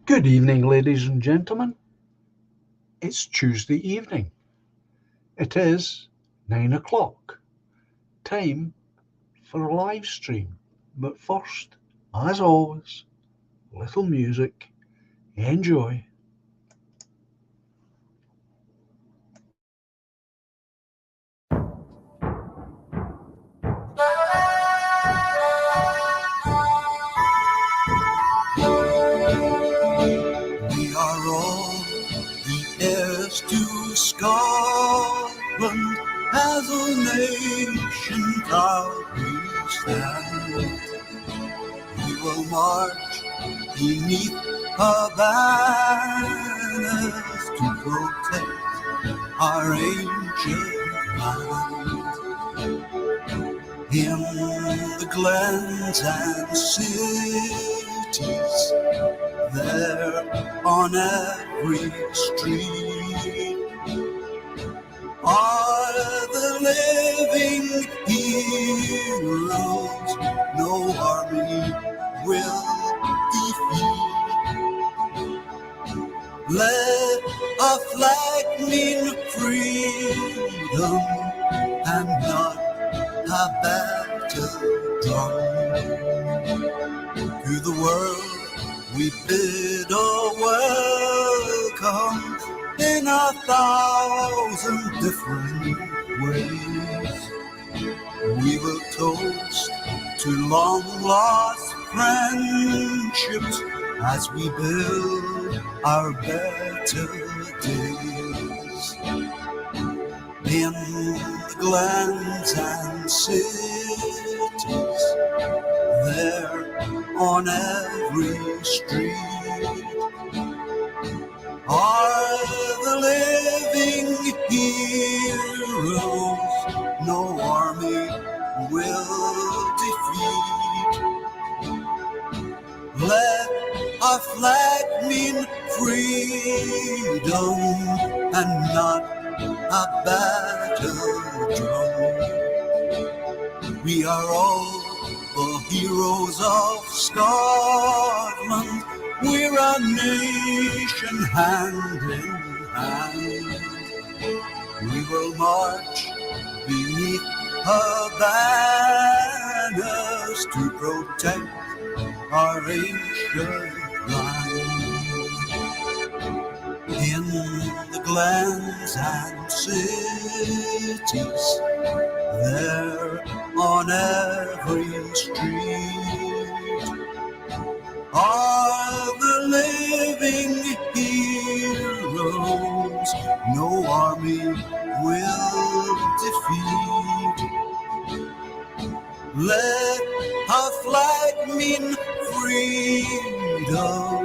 Good evening, ladies and gentlemen. It's Tuesday evening. It is 9 o'clock. Time for a live stream. But first, as always, a little music. Enjoy. We are all the heirs to Scotland, as a nation proudly stand. We will march beneath her banners to protect our ancient land. In the glens and cities, there on every street are the living heroes no army will defeat. Let our flag mean freedom and not a battle drum. To the world we bid a welcome in 1,000 different ways. We will toast to long lost friendships as we build our better days. In the glens and cities, there on every street are the living heroes no army will defeat. Let our flag mean freedom and not a battle drum. We are all the heroes of Scotland. We're a nation hand in hand. We will march beneath her banners to protect our ancient land. In the glens and cities, there on every street are the living heroes no army will defeat. Let our flag mean freedom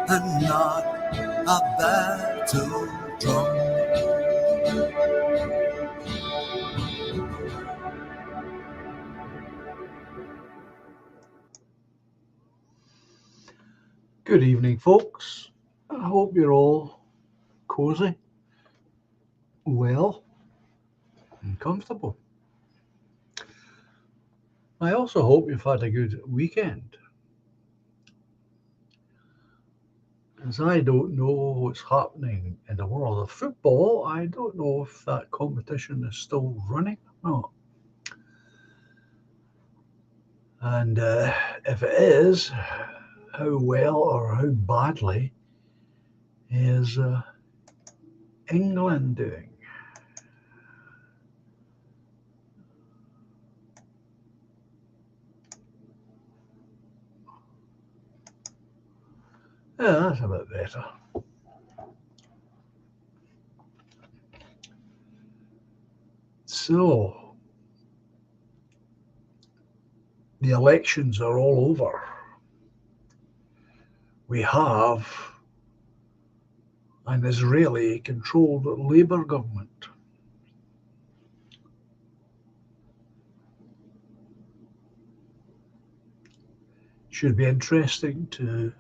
and not a battle drum. Good evening, folks. I hope you're all cozy, well, and comfortable. I also hope you've had a good weekend. As I don't know what's happening in the world of football, I don't know if that competition is still running or not. And if it is, how well or how badly is England doing? Yeah, that's a bit better. So, the elections are all over. We have an Israeli-controlled Labour government. Should be interesting to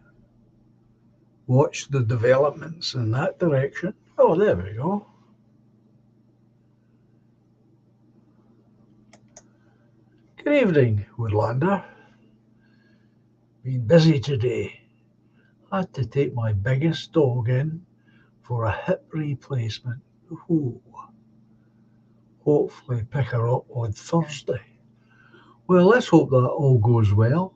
watch the developments in that direction. Oh, there we go. Good evening, Woodlander. Been busy today. I had to take my biggest dog in for a hip replacement. Ooh, hopefully pick her up on Thursday. Well, let's hope that all goes well.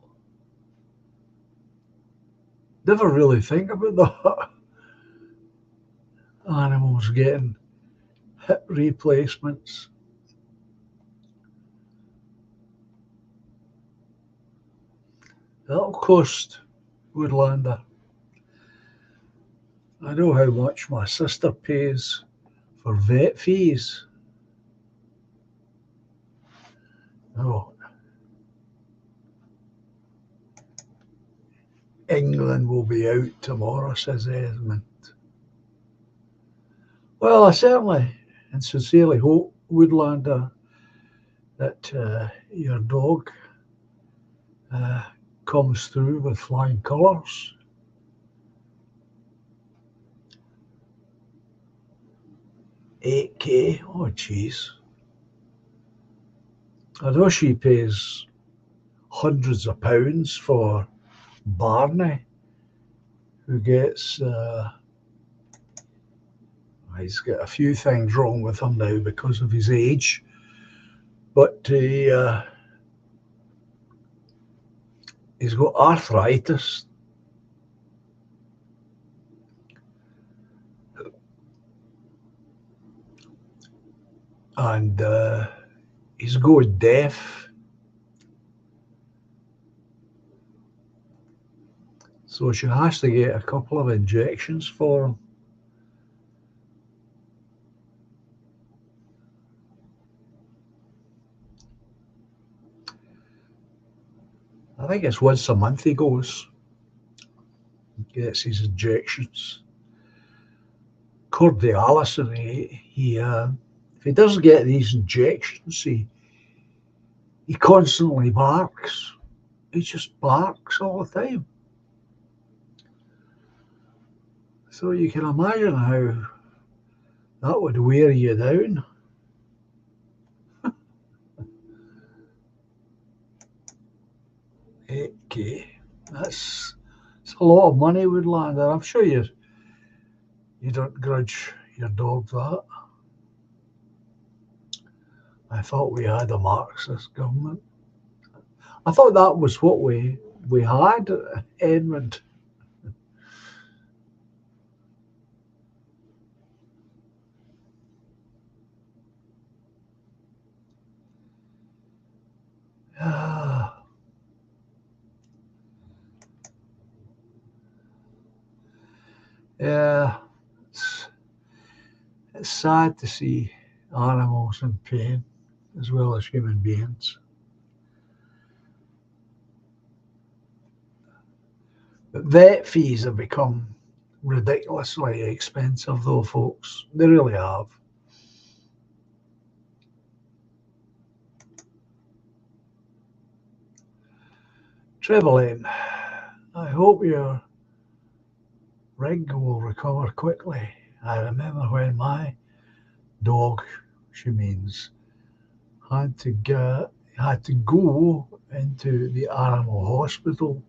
Never really think about that. Animals getting hip replacements. That'll cost Woodlander. I know how much my sister pays for vet fees. Oh, England will be out tomorrow, says Esmond. Well, I certainly and sincerely hope, Woodlander, that your dog uh, comes through with flying colours. 8K? Oh, jeez. I know she pays hundreds of pounds for Barney, who gets, he's got a few things wrong with him now because of his age, but he's got arthritis. And he's going deaf. So she has to get a couple of injections for him. I think it's once a month he goes, gets his injections. Cordialis, and if he doesn't get these injections, he constantly barks. He just barks all the time. So you can imagine how that would wear you down. Okay, that's a lot of money, Woodlander. I'm sure you don't grudge your dog that. I thought we had a Marxist government. I thought that was what we had, Edmund. Ah, yeah, it's sad to see animals in pain as well as human beings. But vet fees have become ridiculously expensive, though, folks. They really have. Trevelyan, I hope your rig will recover quickly. I remember when my dog, she means, had to go into the animal hospital.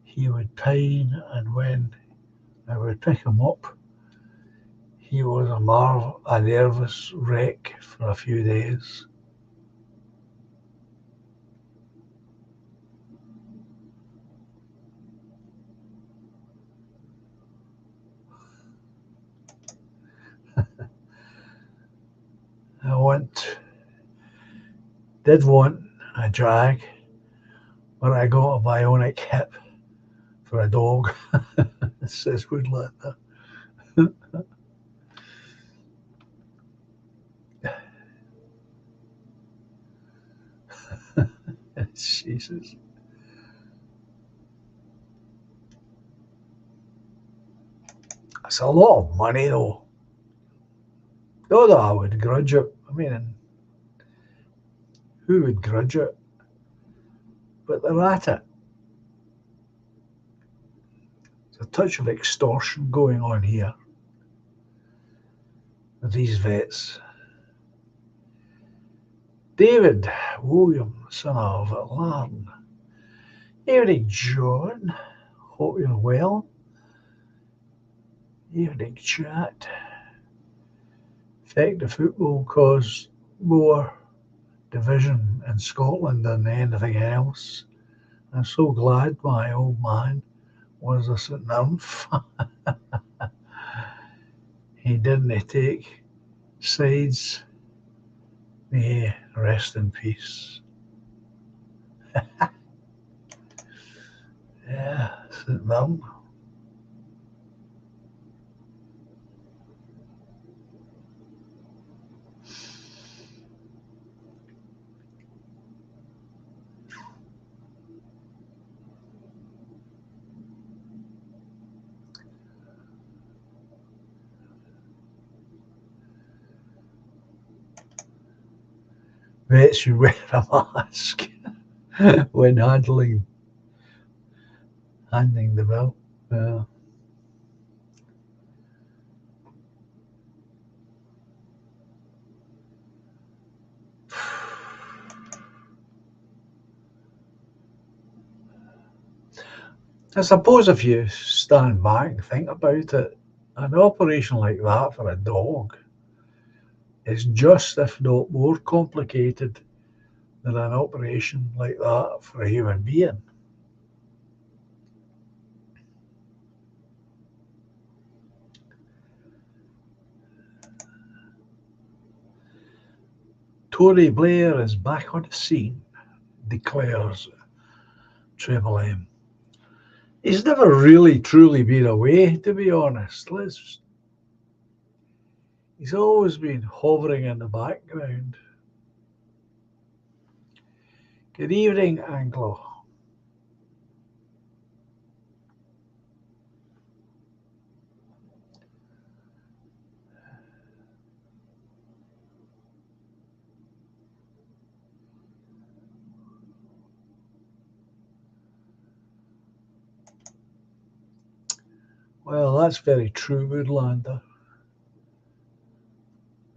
He would pine, and when I would pick him up, he was a nervous wreck for a few days. I did want a drag, but I got a bionic hip for a dog, says Woodlander. Jesus. That's a lot of money, though. Not that I would grudge it. I mean, who would grudge it? But they're at it. There's a touch of extortion going on here with these vets. David William, son of Larn. Evening, John. Hope you're well. Evening chat. Effective football caused more division in Scotland than anything else. I'm so glad my old man was a St Mirren fan. He didn't take sides. May rest in peace. Yeah, St Mirren. Vets should wear a mask when handling the bill. I suppose if you stand back and think about it, an operation like that for a dog is just, if not more complicated than an operation like that for a human being. Tony Blair is back on the scene, declares Triple M. He's never really truly been away, to be honest. He's always been hovering in the background. Good evening, Anglo. Well, that's very true, Woodlander.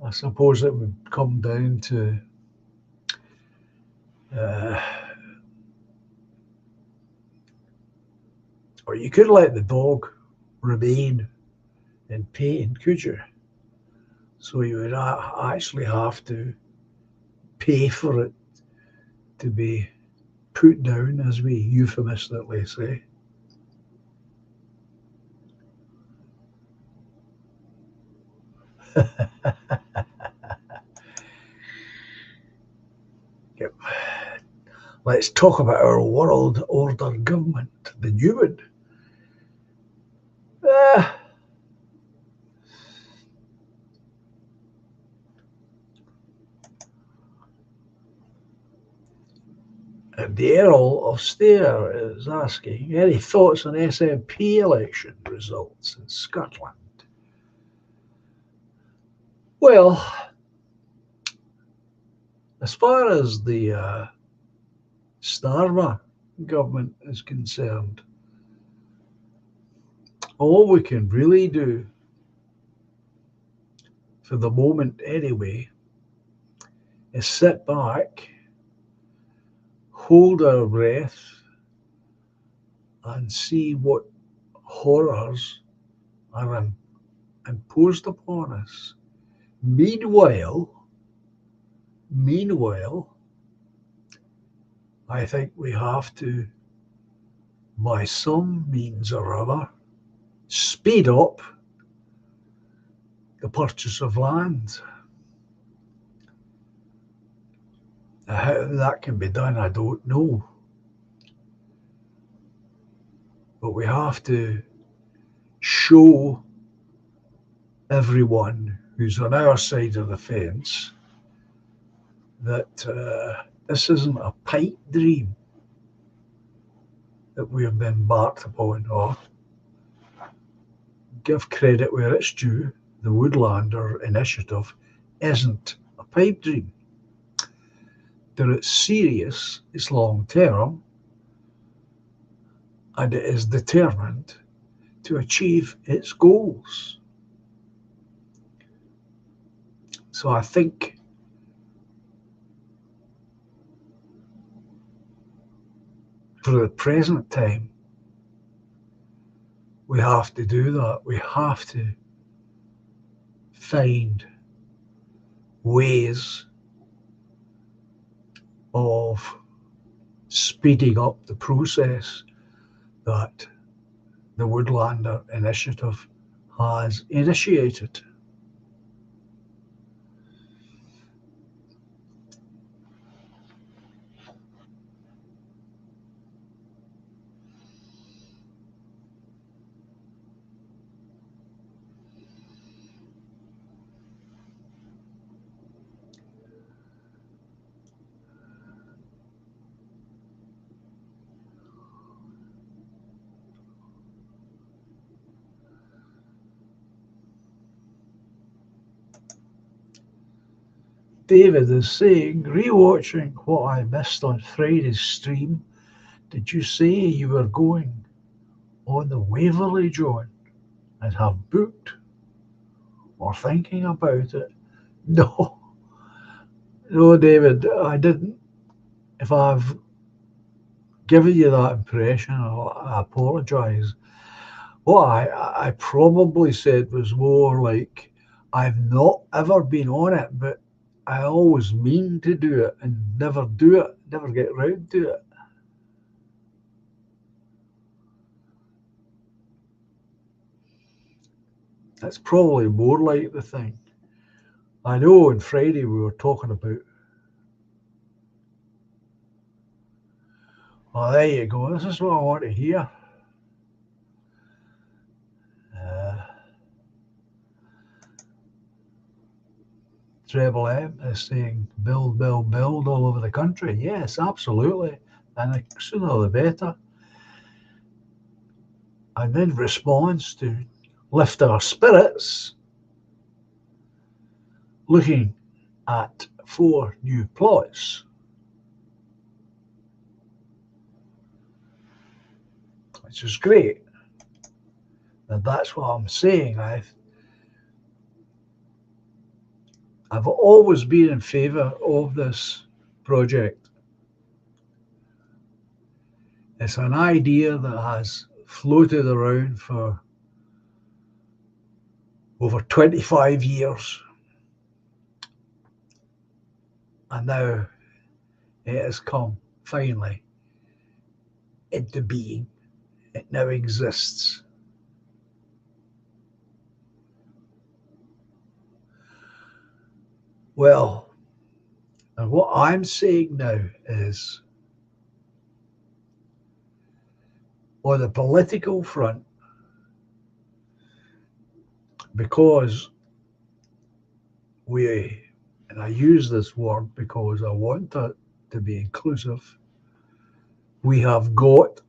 I suppose it would come down to or you could let the dog remain in pain, could you? So you would actually have to pay for it to be put down, as we euphemistically say. Yep. Let's talk about our world order government, the new one. And the Earl of Stair is asking, any thoughts on SNP election results in Scotland? Well, as far as the Starmer government is concerned, all we can really do, for the moment anyway, is sit back, hold our breath, and see what horrors are imposed upon us. Meanwhile, I think we have to, by some means or other, speed up the purchase of land. How that can be done, I don't know. But we have to show everyone who's on our side of the fence that this isn't a pipe dream that we have been embarked upon, or give credit where it's due, the Woodlander initiative isn't a pipe dream. That it's serious, it's long term, and it is determined to achieve its goals. So I think for the present time, we have to do that. We have to find ways of speeding up the process that the Woodlander Initiative has initiated. David is saying, rewatching what I missed on Friday's stream, did you say you were going on the Waverley, John, and have booked or thinking about it? No, no, David, I didn't. If I've given you that impression, I apologise. What I probably said was more like, I've not ever been on it, but I always mean to do it and never do it, never get round to it. That's probably more like the thing. I know on Friday we were talking about, oh, there you go, this is what I want to hear. Treble M is saying build, build, build all over the country. Yes, absolutely. And the sooner the better. And in response to lift our spirits, looking at 4 new plots, which is great. And that's what I'm saying. I've always been in favour of this project. It's an idea that has floated around for over 25 years. And now it has come finally into being. It now exists. Well, and what I'm saying now is, on the political front, because we, and I use this word because I want it to be inclusive, we have got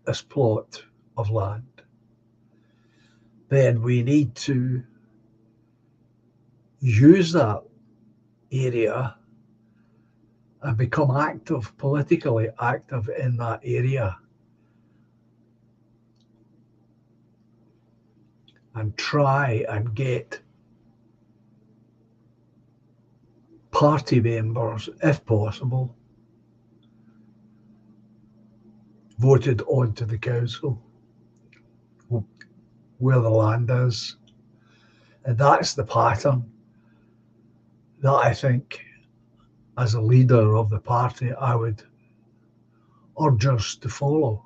this plot of land, then we need to use that area and become active, politically active in that area, and try and get party members, if possible, voted onto the council where the land is. And that's the pattern that I think, as a leader of the party, I would urge us to follow.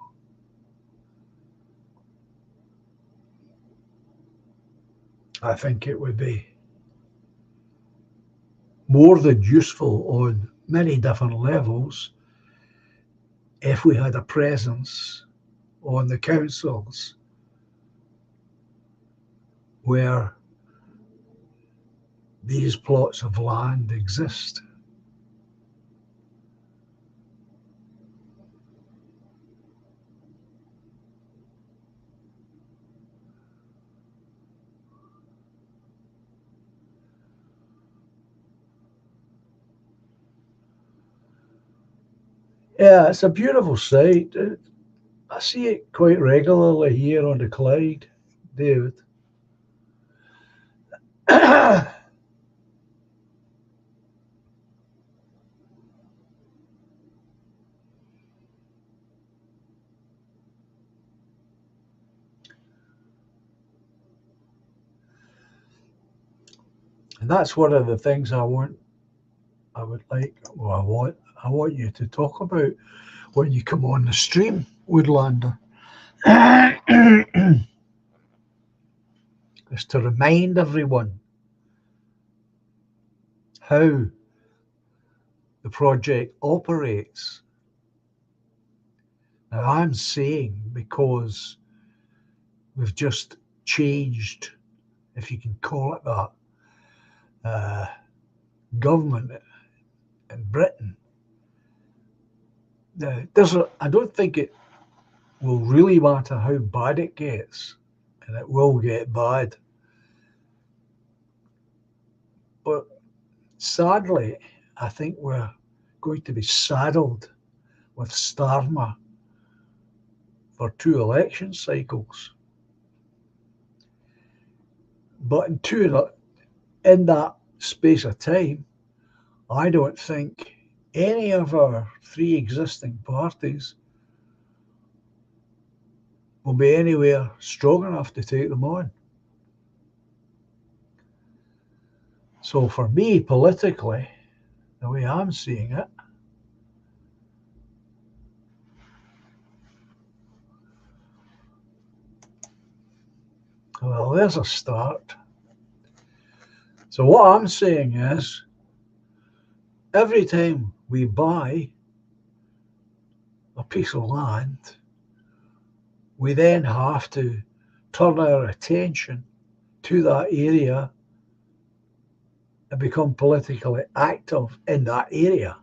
I think it would be more than useful on many different levels if we had a presence on the councils where these plots of land exist. Yeah, it's a beautiful sight. I see it quite regularly here on the Clyde, David. And that's one of the things I would like, well, I want you to talk about when you come on the stream, Woodlander, is to remind everyone how the project operates. Now, I'm saying because we've just changed, if you can call it that, uh, government in Britain. Now, I don't think it will really matter how bad it gets, and it will get bad. But sadly, I think we're going to be saddled with Starmer for 2 election cycles. But in that space of time, I don't think any of our 3 existing parties will be anywhere strong enough to take them on. So for me, politically, the way I'm seeing it, well, there's a start. So what I'm saying is, every time we buy a piece of land, we then have to turn our attention to that area and become politically active in that area.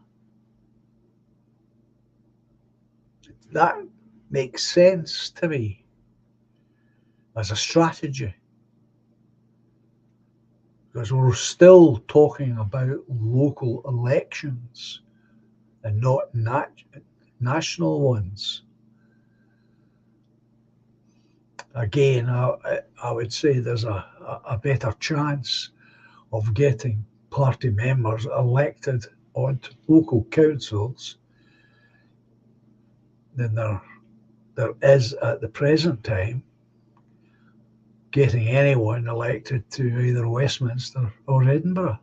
That makes sense to me as a strategy, because we're still talking about local elections and not national ones. Again, I would say there's a better chance of getting party members elected onto local councils than there is at the present time getting anyone elected to either Westminster or Edinburgh.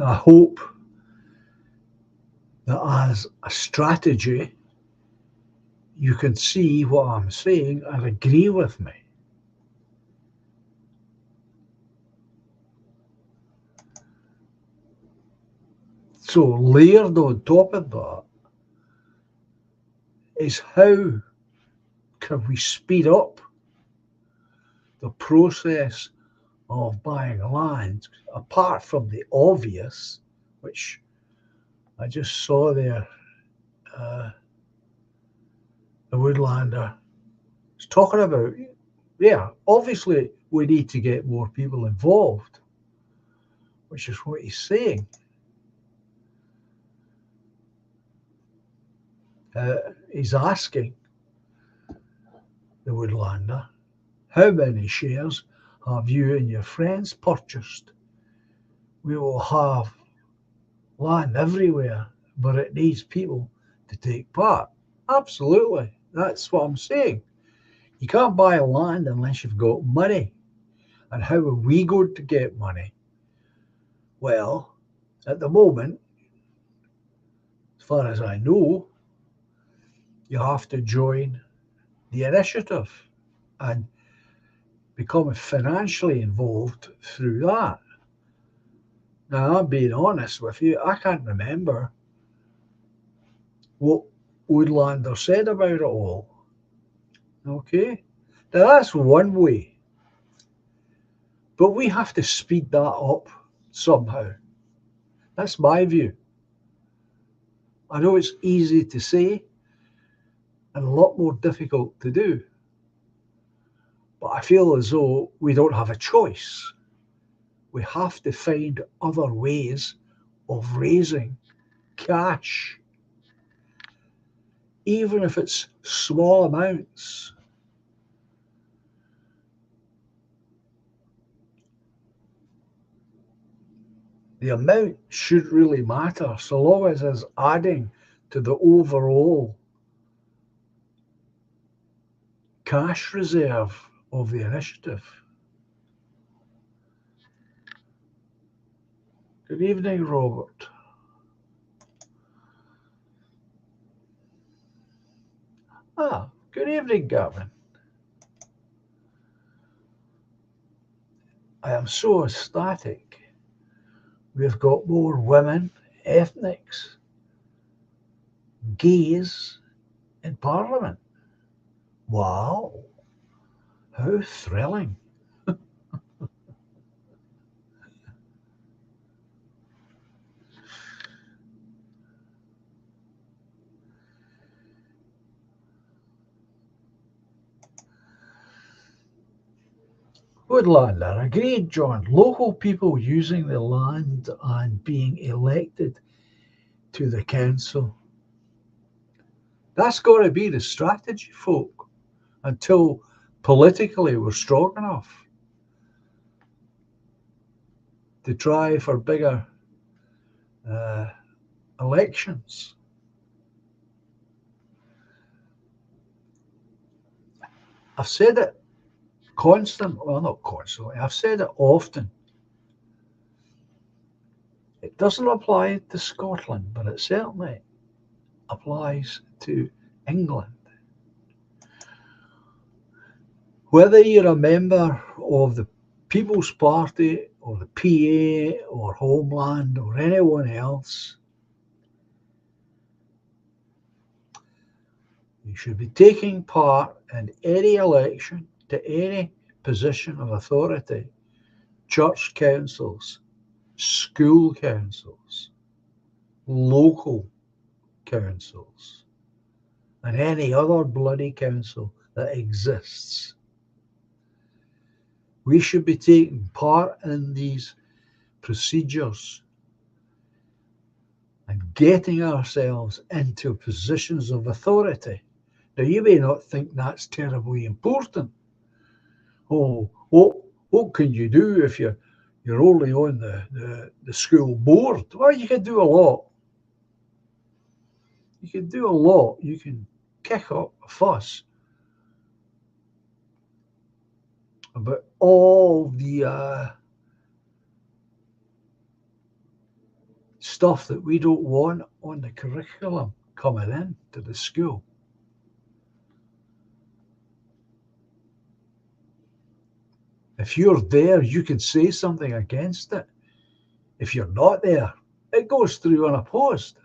I hope that as a strategy, you can see what I'm saying and agree with me. So layered on top of that is how can we speed up the process of buying land, apart from the obvious, which I just saw there. The Woodlander is talking about, yeah, obviously we need to get more people involved, which is what he's saying. He's asking the Woodlander, how many shares have you and your friends purchased? We will have land everywhere, but it needs people to take part. Absolutely. That's what I'm saying. You can't buy land unless you've got money. And how are we going to get money? Well, at the moment, as far as I know, you have to join the initiative and become financially involved through that. Now, I'm being honest with you, I can't remember what Woodlander said about it all. Okay? Now, that's one way. But we have to speed that up somehow. That's my view. I know it's easy to say and a lot more difficult to do. But I feel as though we don't have a choice. We have to find other ways of raising cash, even if it's small amounts. The amount should really matter so long as it's adding to the overall cash reserve of the initiative. Good evening, Robert. Good evening, Gavin. I am so ecstatic. We've got more women, ethnics, gays in Parliament. Wow, how thrilling. Woodlander, agreed, John. Local people using the land and being elected to the council. That's got to be the strategy, folk, until politically we're strong enough to try for bigger elections. I've said it constantly, well, not constantly, I've said it often. It doesn't apply to Scotland, but it certainly applies to England. Whether you're a member of the People's Party or the PA or Homeland or anyone else, you should be taking part in any election to any position of authority, church councils, school councils, local councils, and any other bloody council that exists. We should be taking part in these procedures and getting ourselves into positions of authority. Now, you may not think that's terribly important. Oh, what can you do if you're only on the school board? Well, you can do a lot. You can do a lot. You can kick up a fuss about all the stuff that we don't want on the curriculum coming in to the school. If you're there, you can say something against it. If you're not there, it goes through unopposed.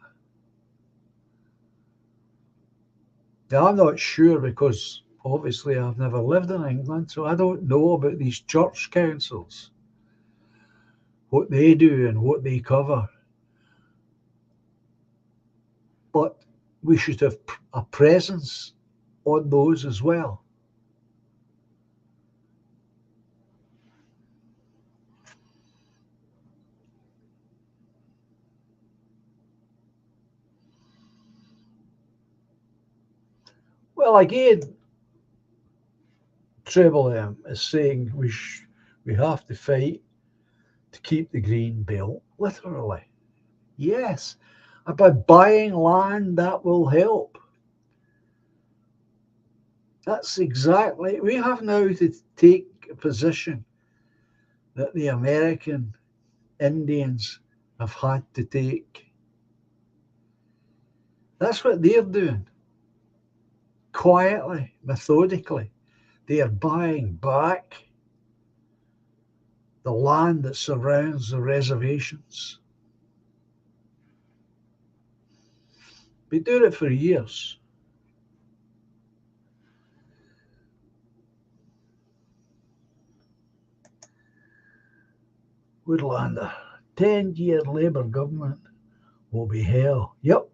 Now, I'm not sure because obviously I've never lived in England, so I don't know about these church councils, what they do and what they cover. But we should have a presence on those as well. Well, again, Treble M is saying we have to fight to keep the green belt, literally. Yes, and by buying land, that will help. That's exactly, we have now to take a position that the American Indians have had to take. That's what they're doing. Quietly, methodically, they are buying back the land that surrounds the reservations. Been doing it for years. Woodlander, 10-year Labour government will be hell. Yep.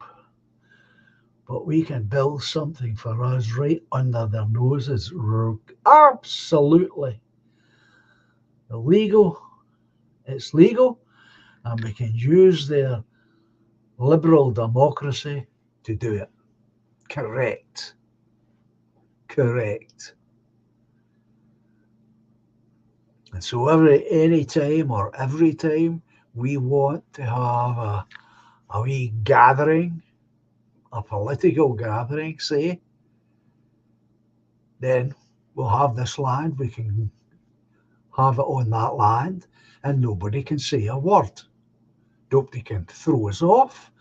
But we can build something for us right under their noses. Absolutely. Illegal. It's legal. And we can use their liberal democracy to do it. Correct. Correct. And so any time or every time we want to have a wee gathering, a political gathering, say, then we'll have this land, we can have it on that land, and nobody can say a word. Nobody can throw us off,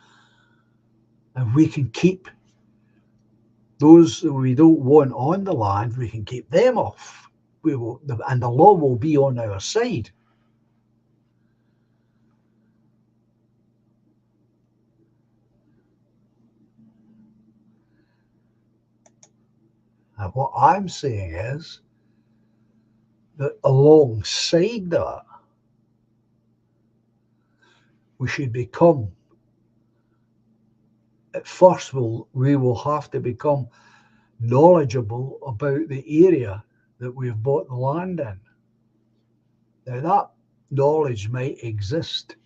and we can keep those that we don't want on the land, we can keep them off. And the law will be on our side. And what I'm saying is that alongside that, we should become, at first, we will have to become knowledgeable about the area that we've bought the land in. Now, that knowledge might exist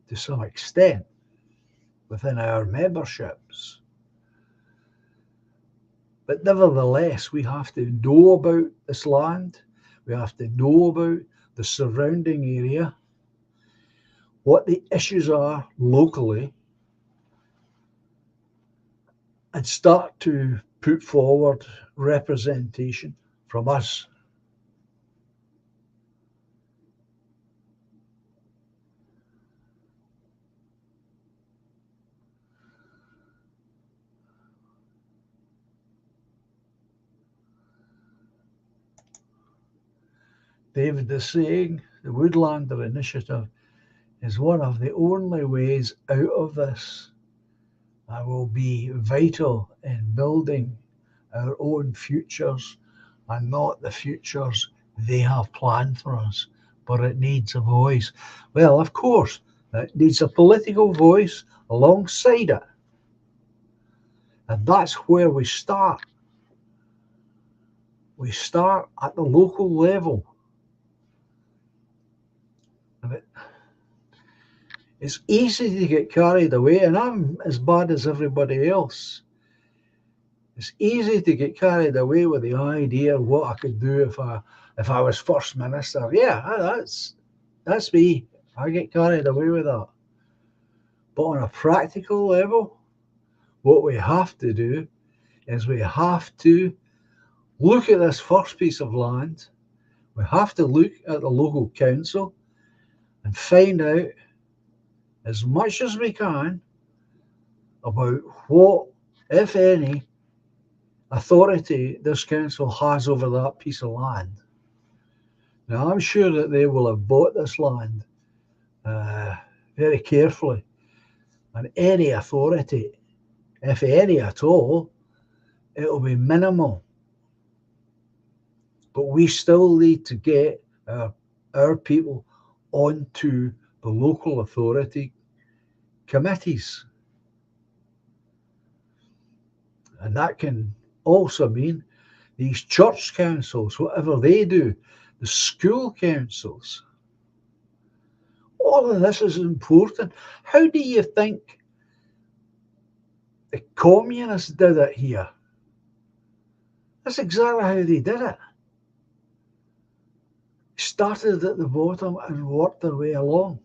to some extent within our memberships, but nevertheless, we have to know about this land, we have to know about the surrounding area, what the issues are locally, and start to put forward representation from us. David is saying the Woodlander Initiative is one of the only ways out of this and will be vital in building our own futures and not the futures they have planned for us. But it needs a voice. Well, of course, it needs a political voice alongside it. And that's where we start. We start at the local level. And it's easy to get carried away, and I'm as bad as everybody else. It's easy to get carried away with the idea of what I could do if I was First Minister. Yeah, that's me. I get carried away with that. But on a practical level, what we have to do is we have to look at this first piece of land. We have to look at the local council and find out as much as we can about what, if any, authority this council has over that piece of land. Now, I'm sure that they will have bought this land very carefully, and any authority, if any at all, it'll be minimal. But we still need to get our people onto the local authority committees. And that can also mean these church councils, whatever they do, the school councils. All of this is important. How do you think the communists did it here? That's exactly how they did it. Started at the bottom and worked their way along.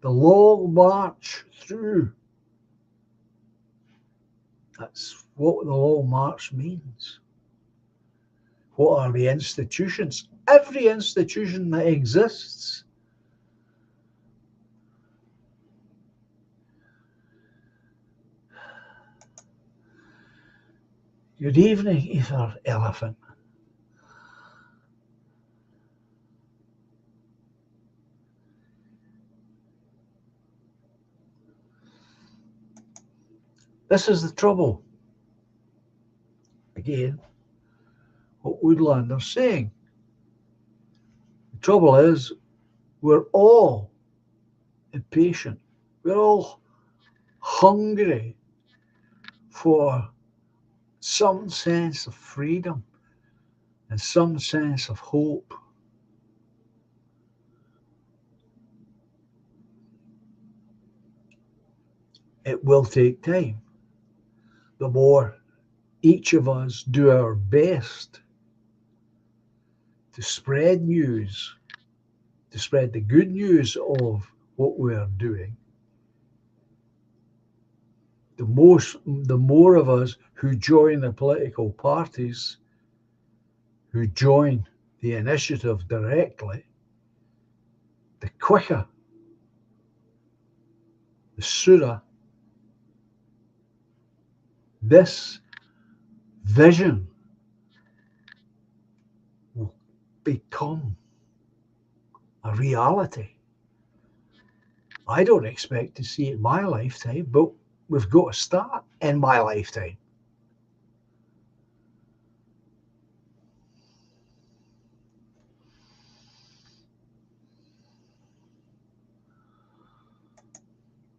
The long march through. That's what the long march means. What are the institutions? Every institution that exists. Good evening, Ether Elephant. This is the trouble. Again, what Woodlander's saying. The trouble is, we're all impatient. We're all hungry for some sense of freedom and some sense of hope. It will take time. The more each of us do our best to spread news to spread the good news of what we're doing, the more of us who join the political parties, who join the initiative directly, the quicker, the sooner this vision will become a reality. I don't expect to see it in my lifetime, but we've got to start in my lifetime.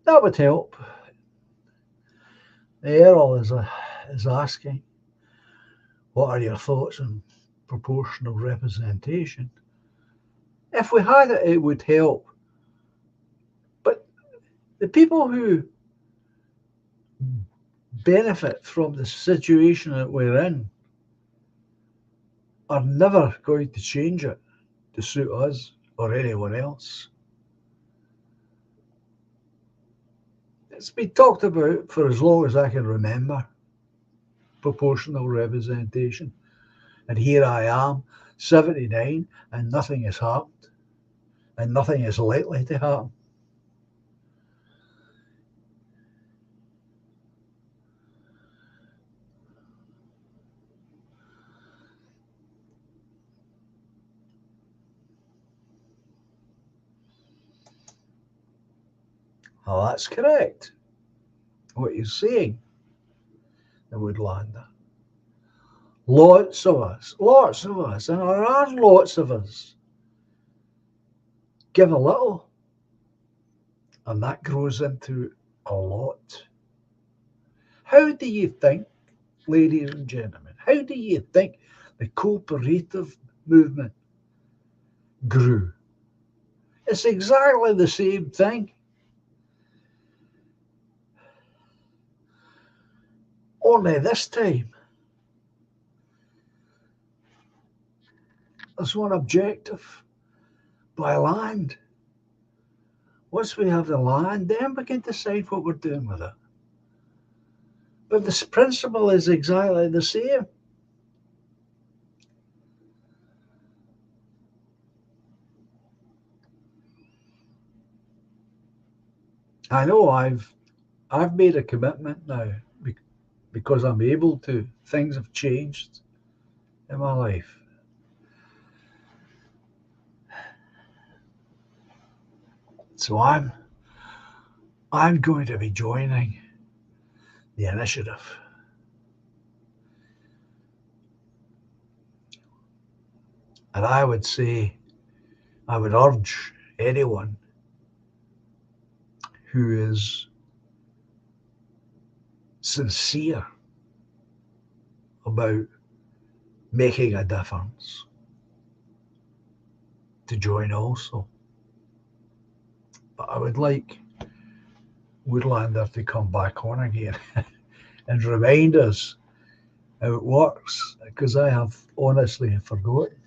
That would help. The Earl is asking, what are your thoughts on proportional representation? If we had it, it would help. But the people who benefit from the situation that we're in are never going to change it to suit us or anyone else. It's been talked about for as long as I can remember, proportional representation. And here I am, 79, and nothing has happened, and nothing is likely to happen. Well, that's correct. What you're saying, the Woodlander. Lots of us, and there are lots of us, give a little, and that grows into a lot. How do you think, ladies and gentlemen, how do you think the cooperative movement grew? It's exactly the same thing. Only this time, there's one objective: buy land. Once we have the land, then we can decide what we're doing with it. But this principle is exactly the same. I know I've made a commitment now because I'm able to. Things have changed in my life. So I'm going to be joining the initiative. And I would say, I would urge anyone who is sincere about making a difference to join also. But I would like Woodlander to come back on again and remind us how it works, because I have honestly forgotten.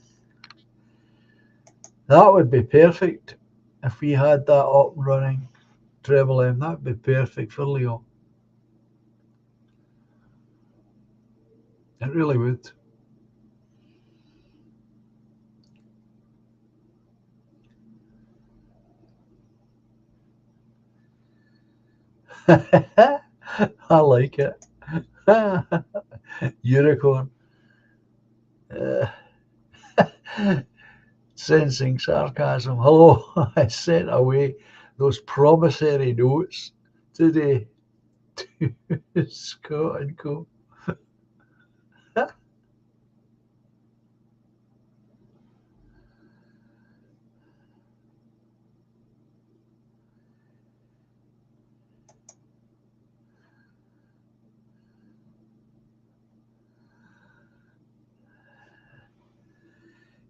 That would be perfect if we had that up and running. Treble M, that would be perfect for Leo. It really would. I like it. Unicorn. Uh, Sensing sarcasm. Hello, I sent away those promissory notes today to Scott and Co.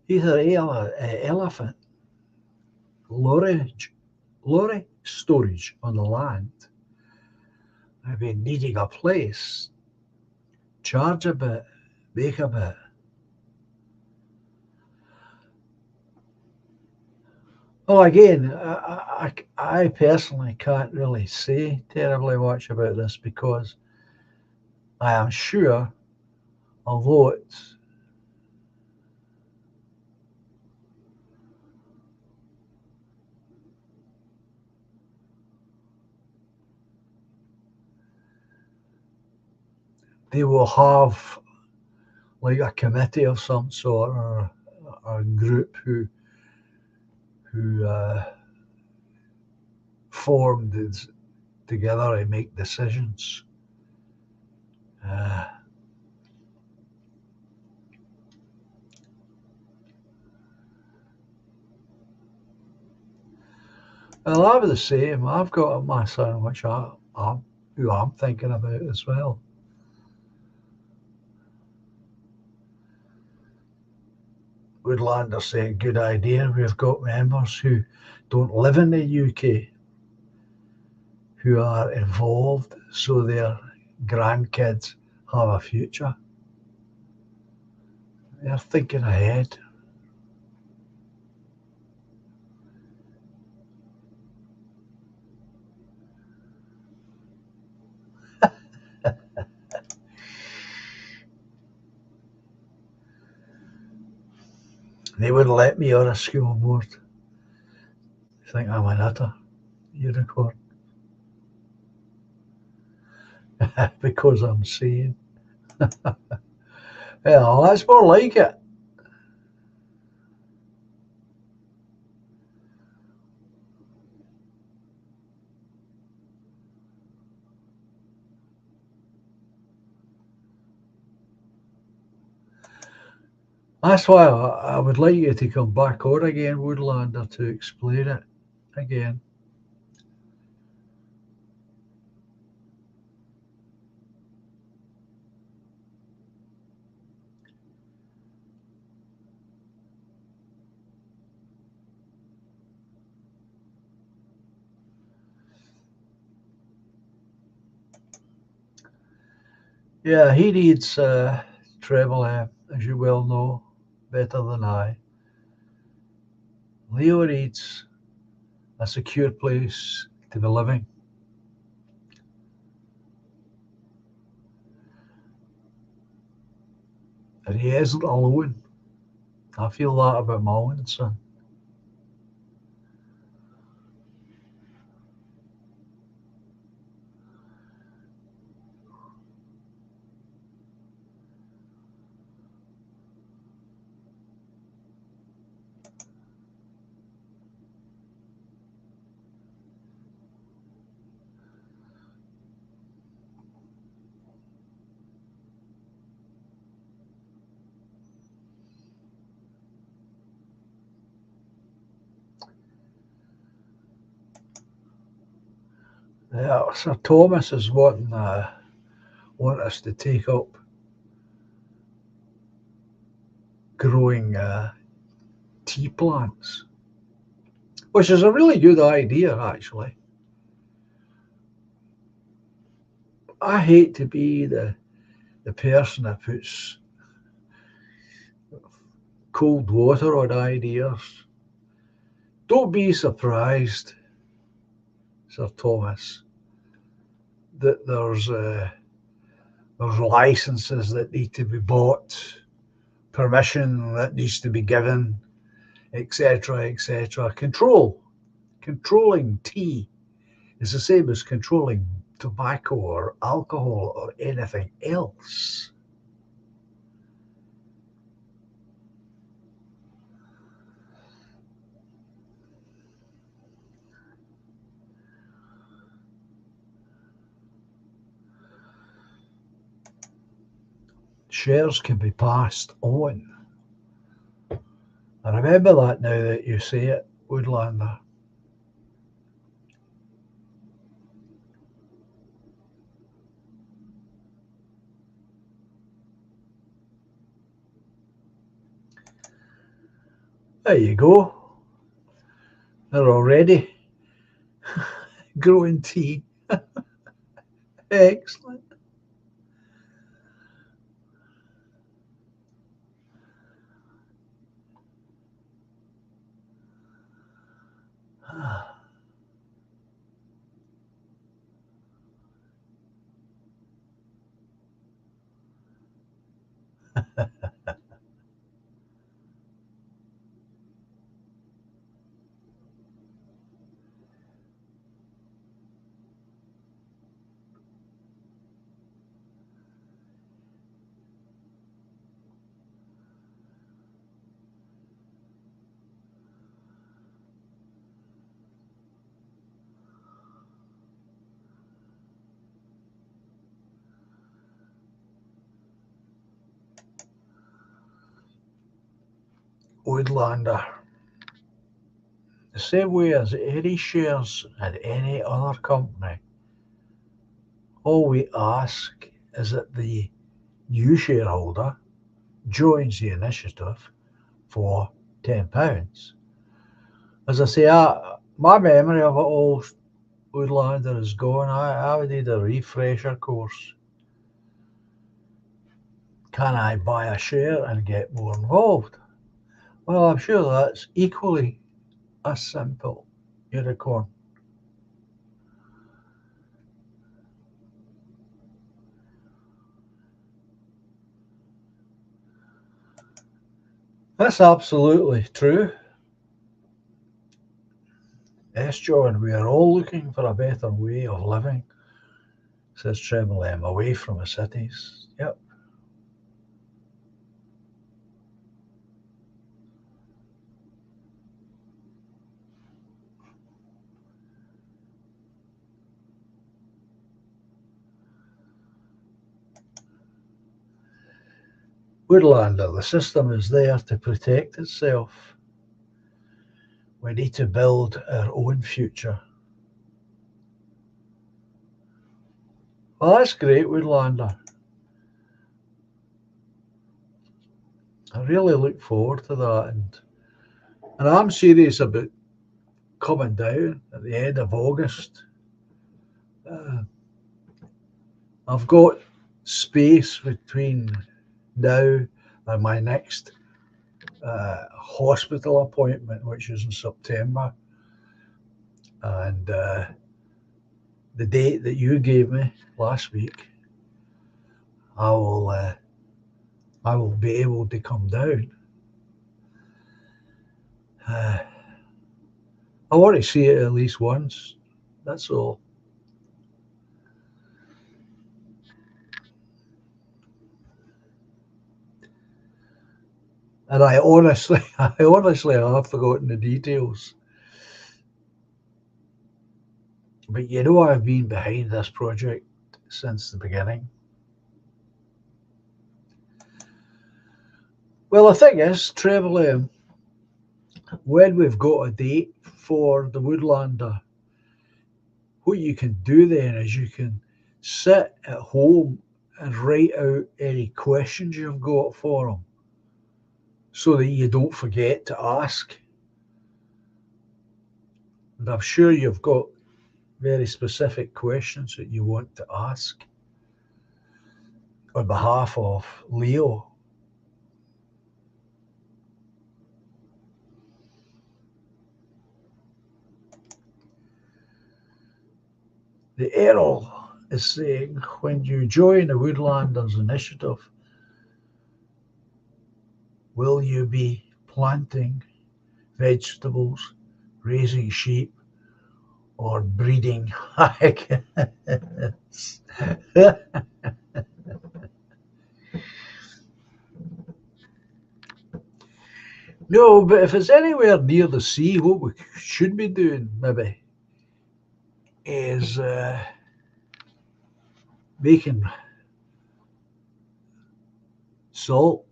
He's an elephant. Lorry storage on the land. I've been needing a place. Charge a bit, make a bit. Well, again, I personally can't really say terribly much about this because I am sure, although they will have like a committee of some sort or a group who formed together to make decisions. Uh, well, I'm the same. I've got my son, which who I'm thinking about as well. Woodlander saying, good idea. We've got members who don't live in the UK who are involved so their grandkids have a future. They're thinking ahead. They wouldn't let me on a school board. They think I'm an utter unicorn because I'm sane. Yeah, that's more like it. That's why I would like you to come back on again, Woodlander, to explain it again. Yeah, he reads treble M, as you well know, better than I. Leo reads a secure place to be living. And he isn't alone. I feel that about my own son. Yeah, Sir Thomas is want us to take up growing tea plants, which is a really good idea, actually. I hate to be the person that puts cold water on ideas. Don't be surprised, Sir Thomas, that there's licenses that need to be bought, permission that needs to be given, etc., etc. Controlling tea is the same as controlling tobacco or alcohol or anything else. Shares can be passed on. I remember that now that you say it, Woodlander. There you go. They're already growing tea. Excellent. Woodlander. The same way as any shares in any other company, all we ask is that the new shareholder joins the initiative for £10. As I say, my memory of it all, Woodlander, is gone. I would need a refresher course. Can I buy a share and get more involved? Well, I'm sure that's equally as simple, Unicorn. That's absolutely true. Yes, John, we are all looking for a better way of living, says Treble M, away from the cities. Yep. Woodlander, the system is there to protect itself. We need to build our own future. Well, that's great, Woodlander. I really look forward to that. And I'm serious about coming down at the end of August. I've got space between now and my next hospital appointment, which is in September. And the date that you gave me last week, I will be able to come down. I want to see it at least once. That's all. And I honestly have forgotten the details. But you know, I've been behind this project since the beginning. Well, the thing is, Treble, when we've got a date for the Woodlander, what you can do then is you can sit at home and write out any questions you've got for them so that you don't forget to ask. And I'm sure you've got very specific questions that you want to ask on behalf of Leo. The Errol is saying, when you join the Woodlanders initiative, will you be planting vegetables, raising sheep, or breeding haggis? No, but if it's anywhere near the sea, what we should be doing maybe is making salt.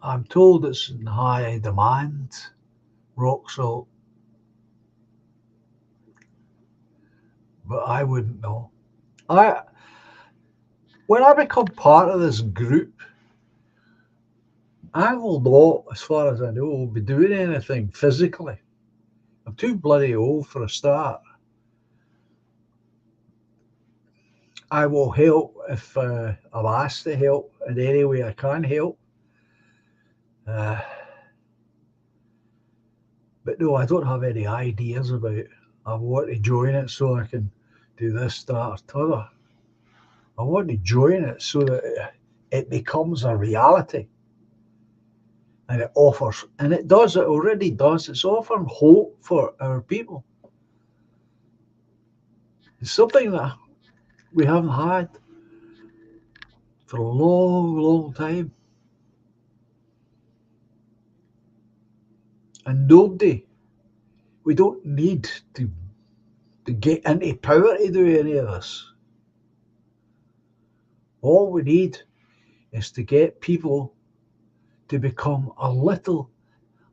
I'm told it's in high demand, rock salt, but I wouldn't know. When I become part of this group, I will not, as far as I know, be doing anything physically. I'm too bloody old for a start. I will help if I'm asked to help in any way I can help. But no, I don't have any ideas about I want to join it so I can do this, that, or t'other. I want to join it so that it becomes a reality and it offers, and it does, it already does, it's offering hope for our people. It's something that we haven't had for a long, long time. And nobody, we don't need to get into power to do any of this. All we need is to get people to become a little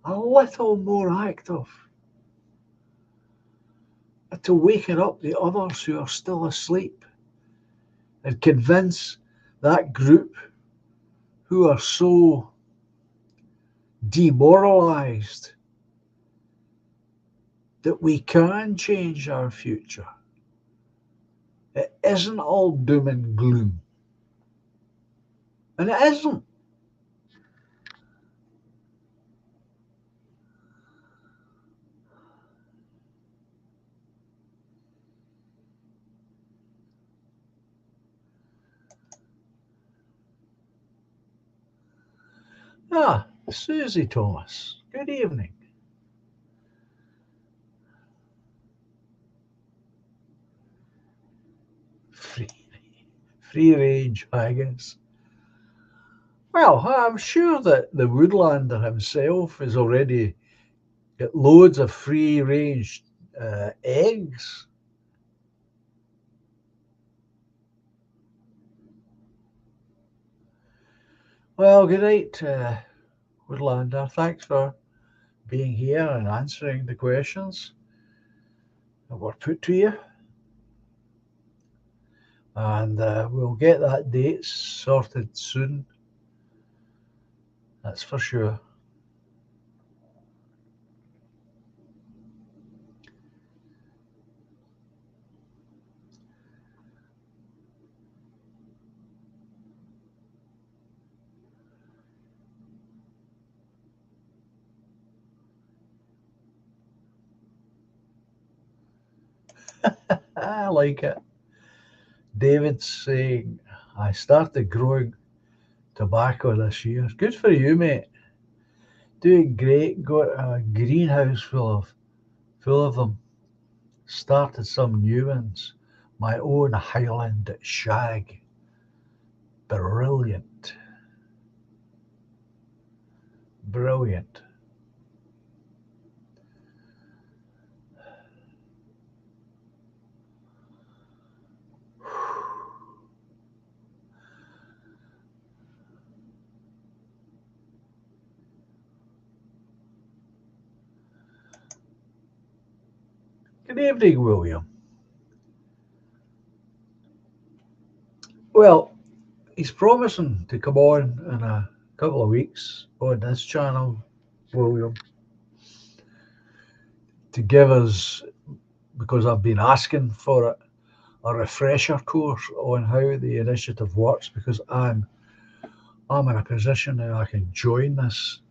more active, to waken up the others who are still asleep and convince that group who are so demoralized that we can change our future. It isn't all doom and gloom. And it isn't. Ah, Susie Thomas, good evening. Free, free range, I guess. Well, I'm sure that the woodlander himself has already got loads of free range eggs. Well, good night, woodlander. Thanks for being here and answering the questions that were put to you. And we'll get that date sorted soon. That's for sure. I like it. David's saying, I started growing tobacco this year. Good for you, mate. Doing great. Got a greenhouse full of them. Started some new ones. My own Highland Shag. Brilliant. Brilliant. Good evening, William. Well, he's promising to come on in a couple of weeks on this channel, William, to give us, because I've been asking for it, a refresher course on how the initiative works, because I'm in a position now I can join this.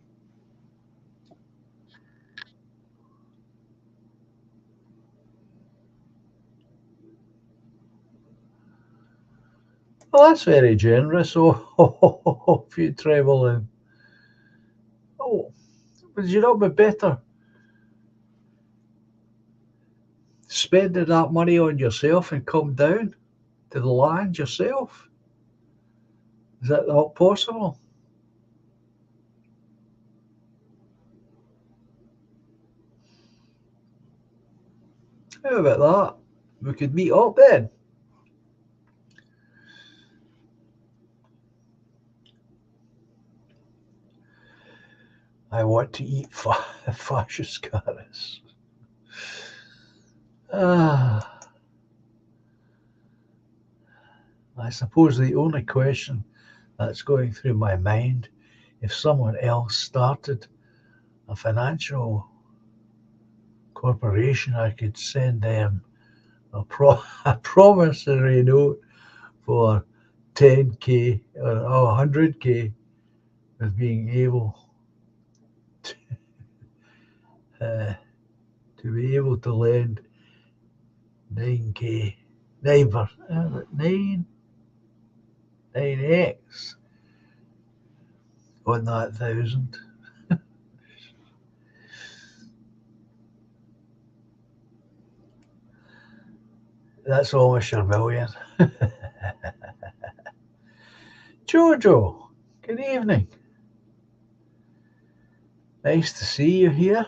Well, that's very generous. Oh, if you travel in. Oh, would you not be better spending that money on yourself and come down to the land yourself? Is that not possible? How about that? We could meet up then. I want to eat fascist carrots. Ah, I suppose the only question that's going through my mind, if someone else started a financial corporation, I could send them a promissory note for 10k or 100k of being able uh, to be able to lend 9k, 9, 9x on that 1,000. That's almost your million. Jojo, good evening. Nice to see you here.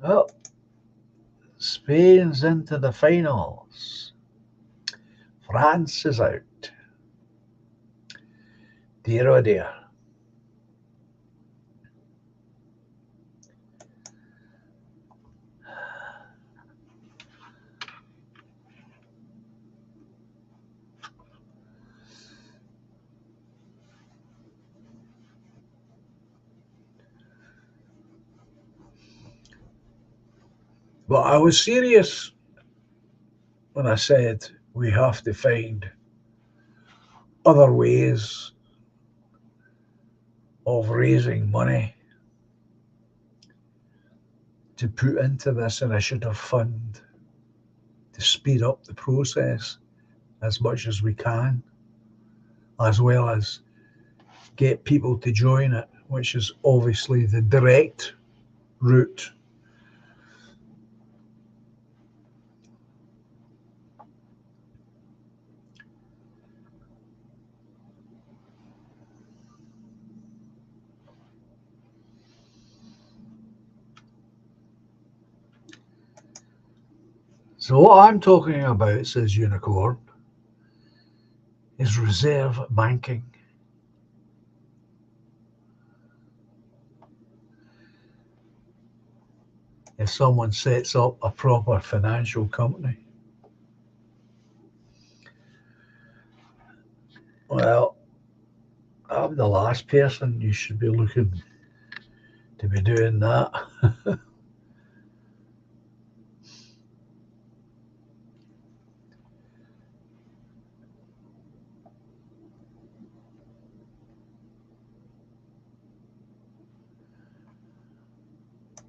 Well, Spain's into the finals. France is out. Dear oh dear. But I was serious when I said we have to find other ways of raising money to put into this initiative fund to speed up the process as much as we can, as well as get people to join it, which is obviously the direct route. So what I'm talking about, says Unicorn, is reserve banking. If someone sets up a proper financial company, well, I'm the last person you should be looking to be doing that.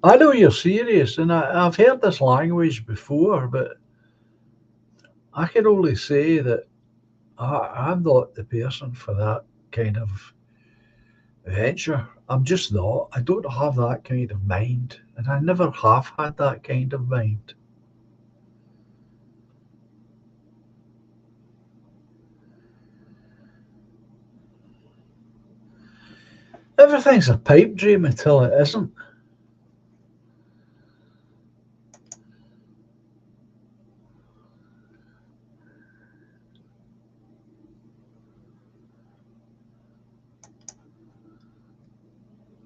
I know you're serious, and I've heard this language before, but I can only say that I'm not the person for that kind of venture. I'm just not. I don't have that kind of mind, and I never have had that kind of mind. Everything's a pipe dream until it isn't.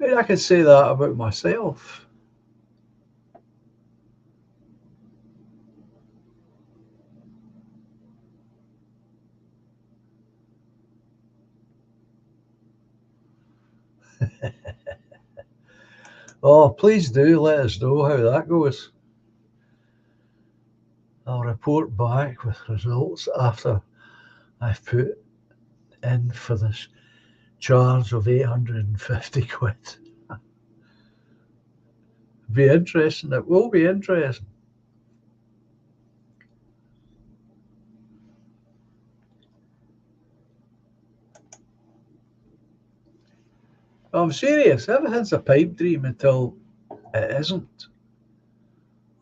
I mean, I could say that about myself. Oh, please do let us know how that goes. I'll report back with results after I've put in for this charge of 850 quid. Be interesting. It will be interesting. I'm serious. Everything's a pipe dream until it isn't.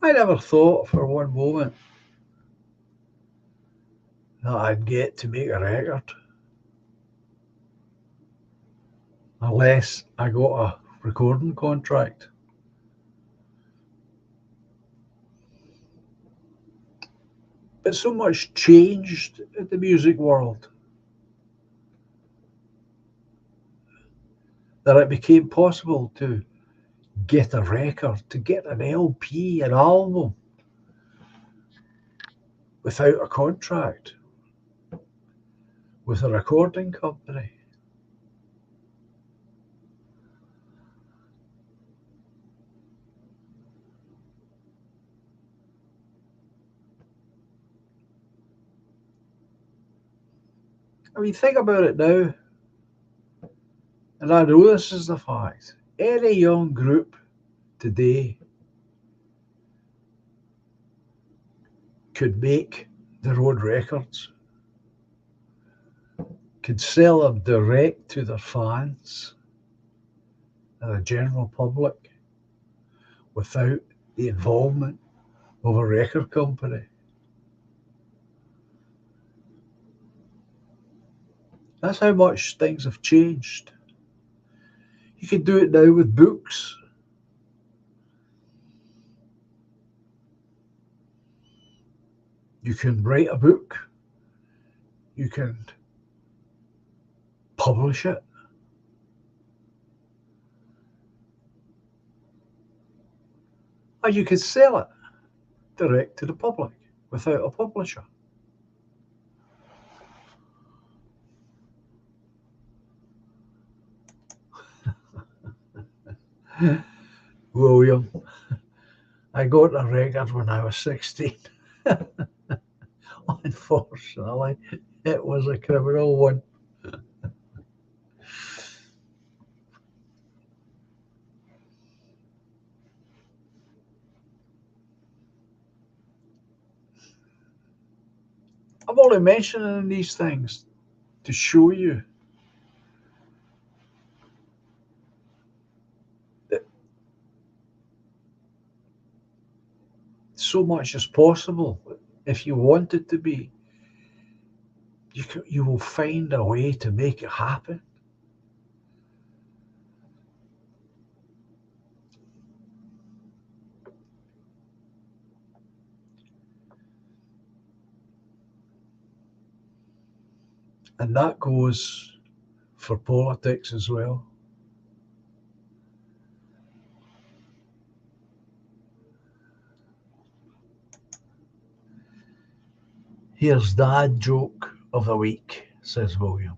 I never thought for one moment that I'd get to make a record unless I got a recording contract. But so much changed in the music world that it became possible to get a record, to get an LP, an album, without a contract with a recording company. I mean, think about it now, and I know this is the fact. Any young group today could make their own records, could sell them direct to their fans and the general public without the involvement of a record company. That's how much things have changed. You can do it now with books. You can write a book. You can publish it. Or you can sell it direct to the public without a publisher. William, I got a record when I was 16. Unfortunately, it was a criminal one. I'm only mentioning these things to show you that so much is possible. If you want it to be, you will find a way to make it happen. And that goes for politics as well. Here's dad joke of the week, says William.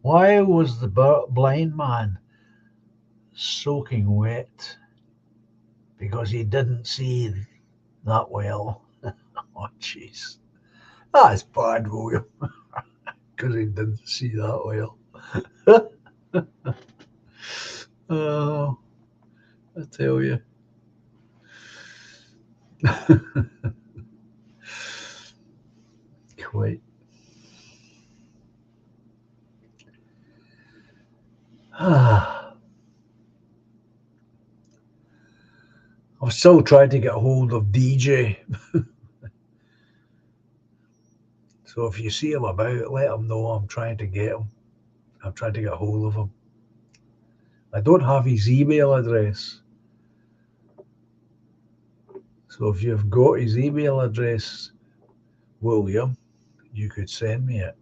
Why was the blind man soaking wet? Because he didn't see that well. Oh, jeez. That's bad, William, because he didn't see that well. Oh, I tell you. Quite. I'm still trying to get hold of DJ. So if you see him about, let him know I'm trying to get him. I'm trying to get hold of him. I don't have his email address. So if you've got his email address, William, you could send me it.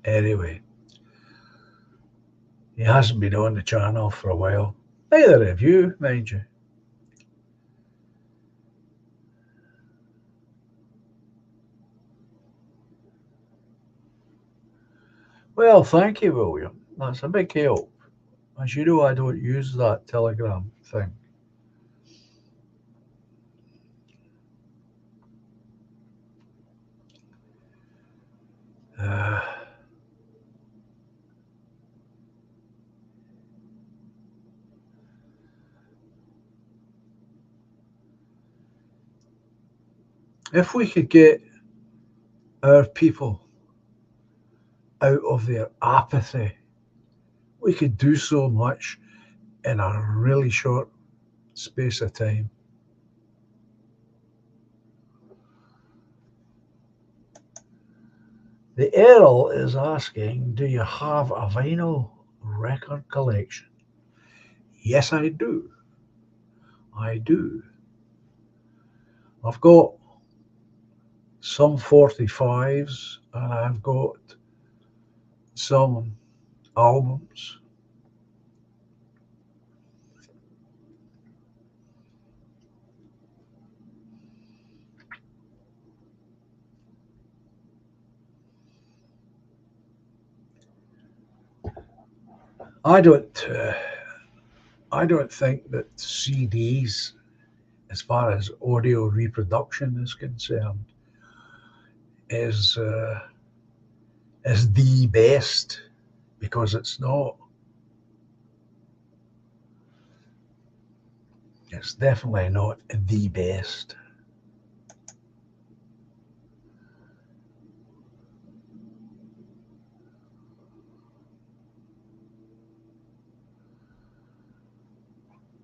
Anyway, he hasn't been on the channel for a while. Neither have you, mind you. Well, thank you, William. That's a big help. As you know, I don't use that Telegram thing. Uh, if we could get our people out of their apathy, we could do so much in a really short space of time. The Earl is asking, do you have a vinyl record collection? Yes, I do. I do. I've got some 45s and I've got some albums. I don't. I don't think that CDs as far as audio reproduction is concerned, is the best, because it's not. It's definitely not the best.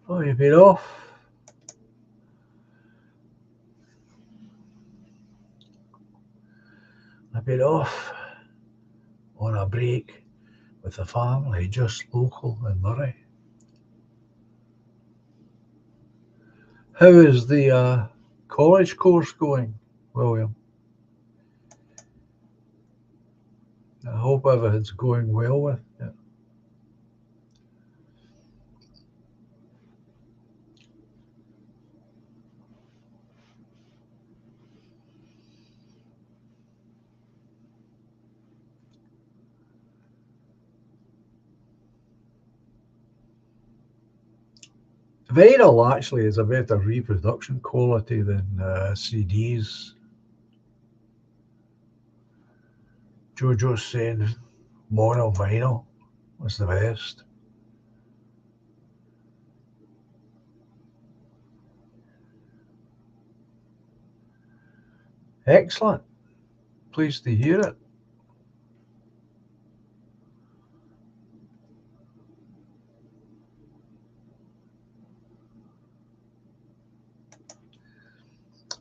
Oh, you've been off. I've been off on a break with the family, just local in Murray. How is the college course going, William? I hope everything's going well with it. Vinyl actually is a better reproduction quality than CDs. Jojo's saying mono vinyl was the best. Excellent. Pleased to hear it.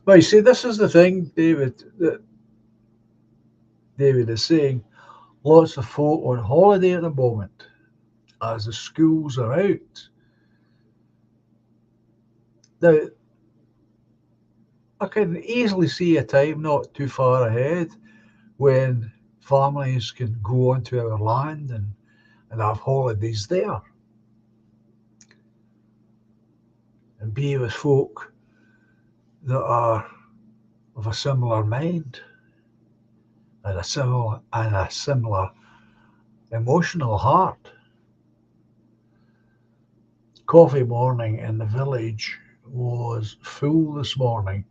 Well, you see, this is the thing, David, that David is saying. Lots of folk on holiday at the moment as the schools are out. Now, I can easily see a time not too far ahead when families can go onto our land and have holidays there and be with folk that are of a similar mind and a similar emotional heart. Coffee morning in the village was full this morning,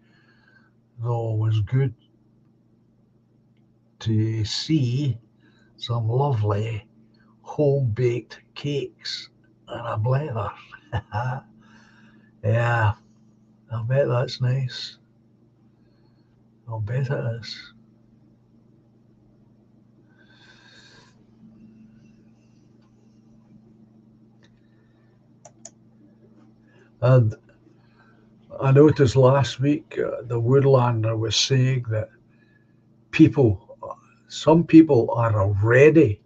though it was good to see some lovely home baked cakes and a Bleher. Yeah, I bet that's nice. I'll bet it is. And I noticed last week the Woodlander was saying that some people are already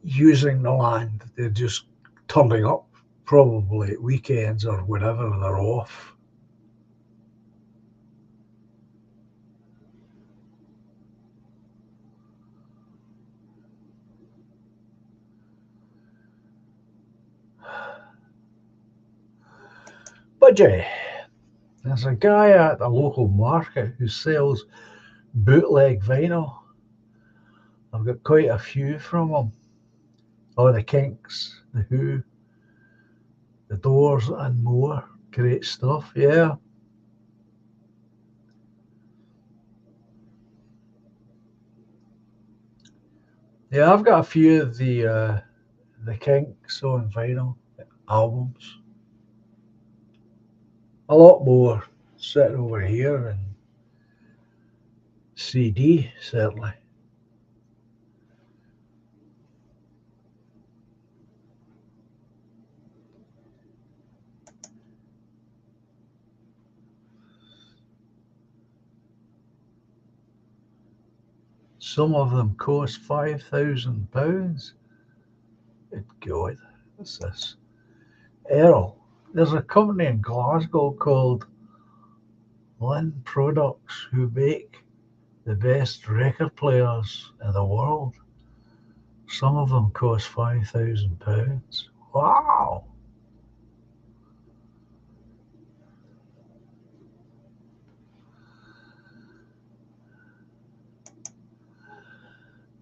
using the land. They're just turning up, probably at weekends or whenever they're off. But there's a guy at a local market who sells bootleg vinyl. I've got quite a few from him. Oh, the Kinks, the Who, the Doors, and more. Great stuff, yeah. Yeah, I've got a few of the Kinks on vinyl albums. A lot more sitting over here and CD, certainly. Some of them cost £5,000. Good God, what's this? Errol, there's a company in Glasgow called Lynn Products who make the best record players in the world. Some of them cost £5,000. Wow!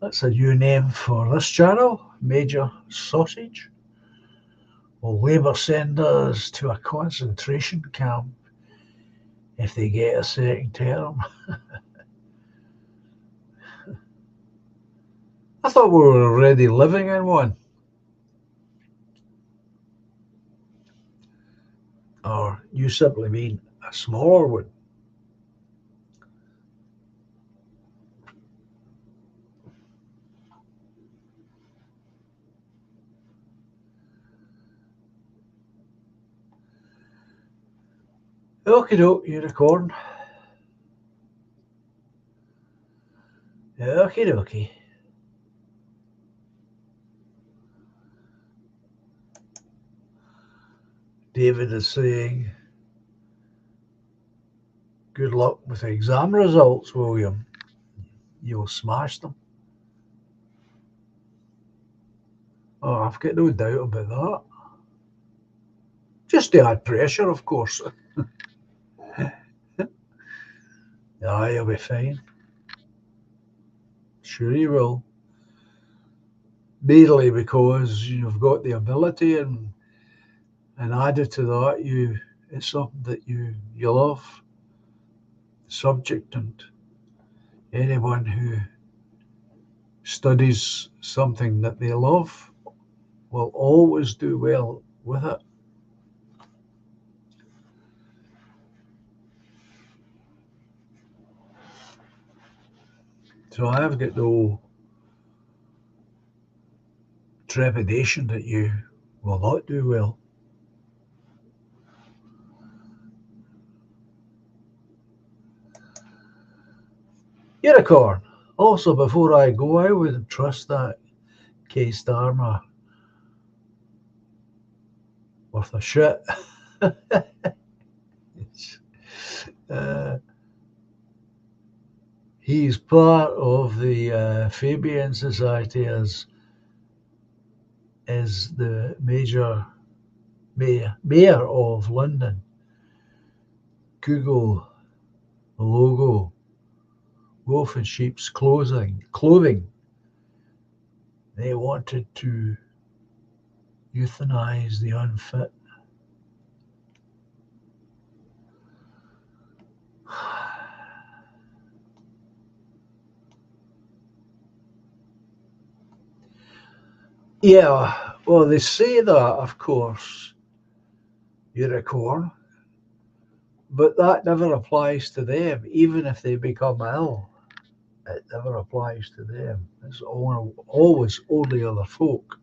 That's a new name for this channel, Major Sausage. Will Labour send us to a concentration camp if they get a second term? I thought we were already living in one. Or you simply mean a smaller one? Okie doke, unicorn. Okie dokie. David is saying, good luck with the exam results, William. You'll smash them. Oh, I've got no doubt about that. Just to add pressure, of course. Yeah, you'll be fine. Sure you will. Merely because you've got the ability, and added to that, it's something that you love. The subject, and anyone who studies something that they love will always do well with it. So I have got no trepidation that you will not do well. Unicorn. Also, before I go, I wouldn't trust that case Dharma worth a shit. He's part of the Fabian Society as the mayor of London. Google the logo, wolf in sheep's clothing. They wanted to euthanize the unfit. Yeah, well, they say that, of course, unicorn, but that never applies to them, even if they become ill. It never applies to them. It's always only other folk.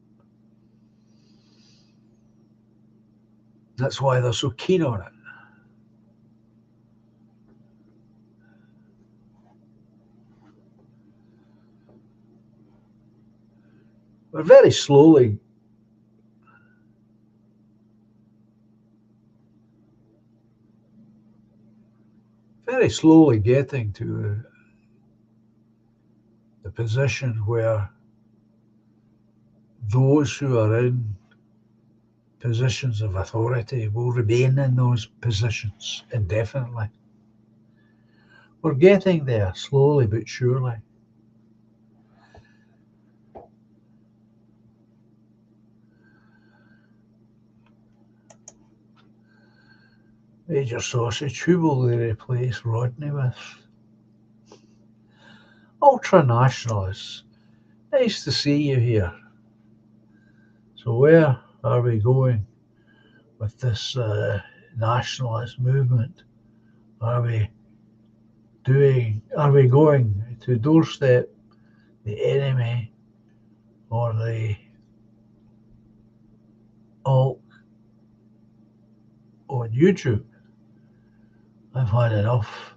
That's why they're so keen on it. We're very slowly getting to the position where those who are in positions of authority will remain in those positions indefinitely. We're getting there slowly but surely. Major Sausage, who will they replace Rodney with? Ultra-nationalists. Nice to see you here. So where are we going with this nationalist movement? Are we going to doorstep the enemy or the alt on YouTube? I've had enough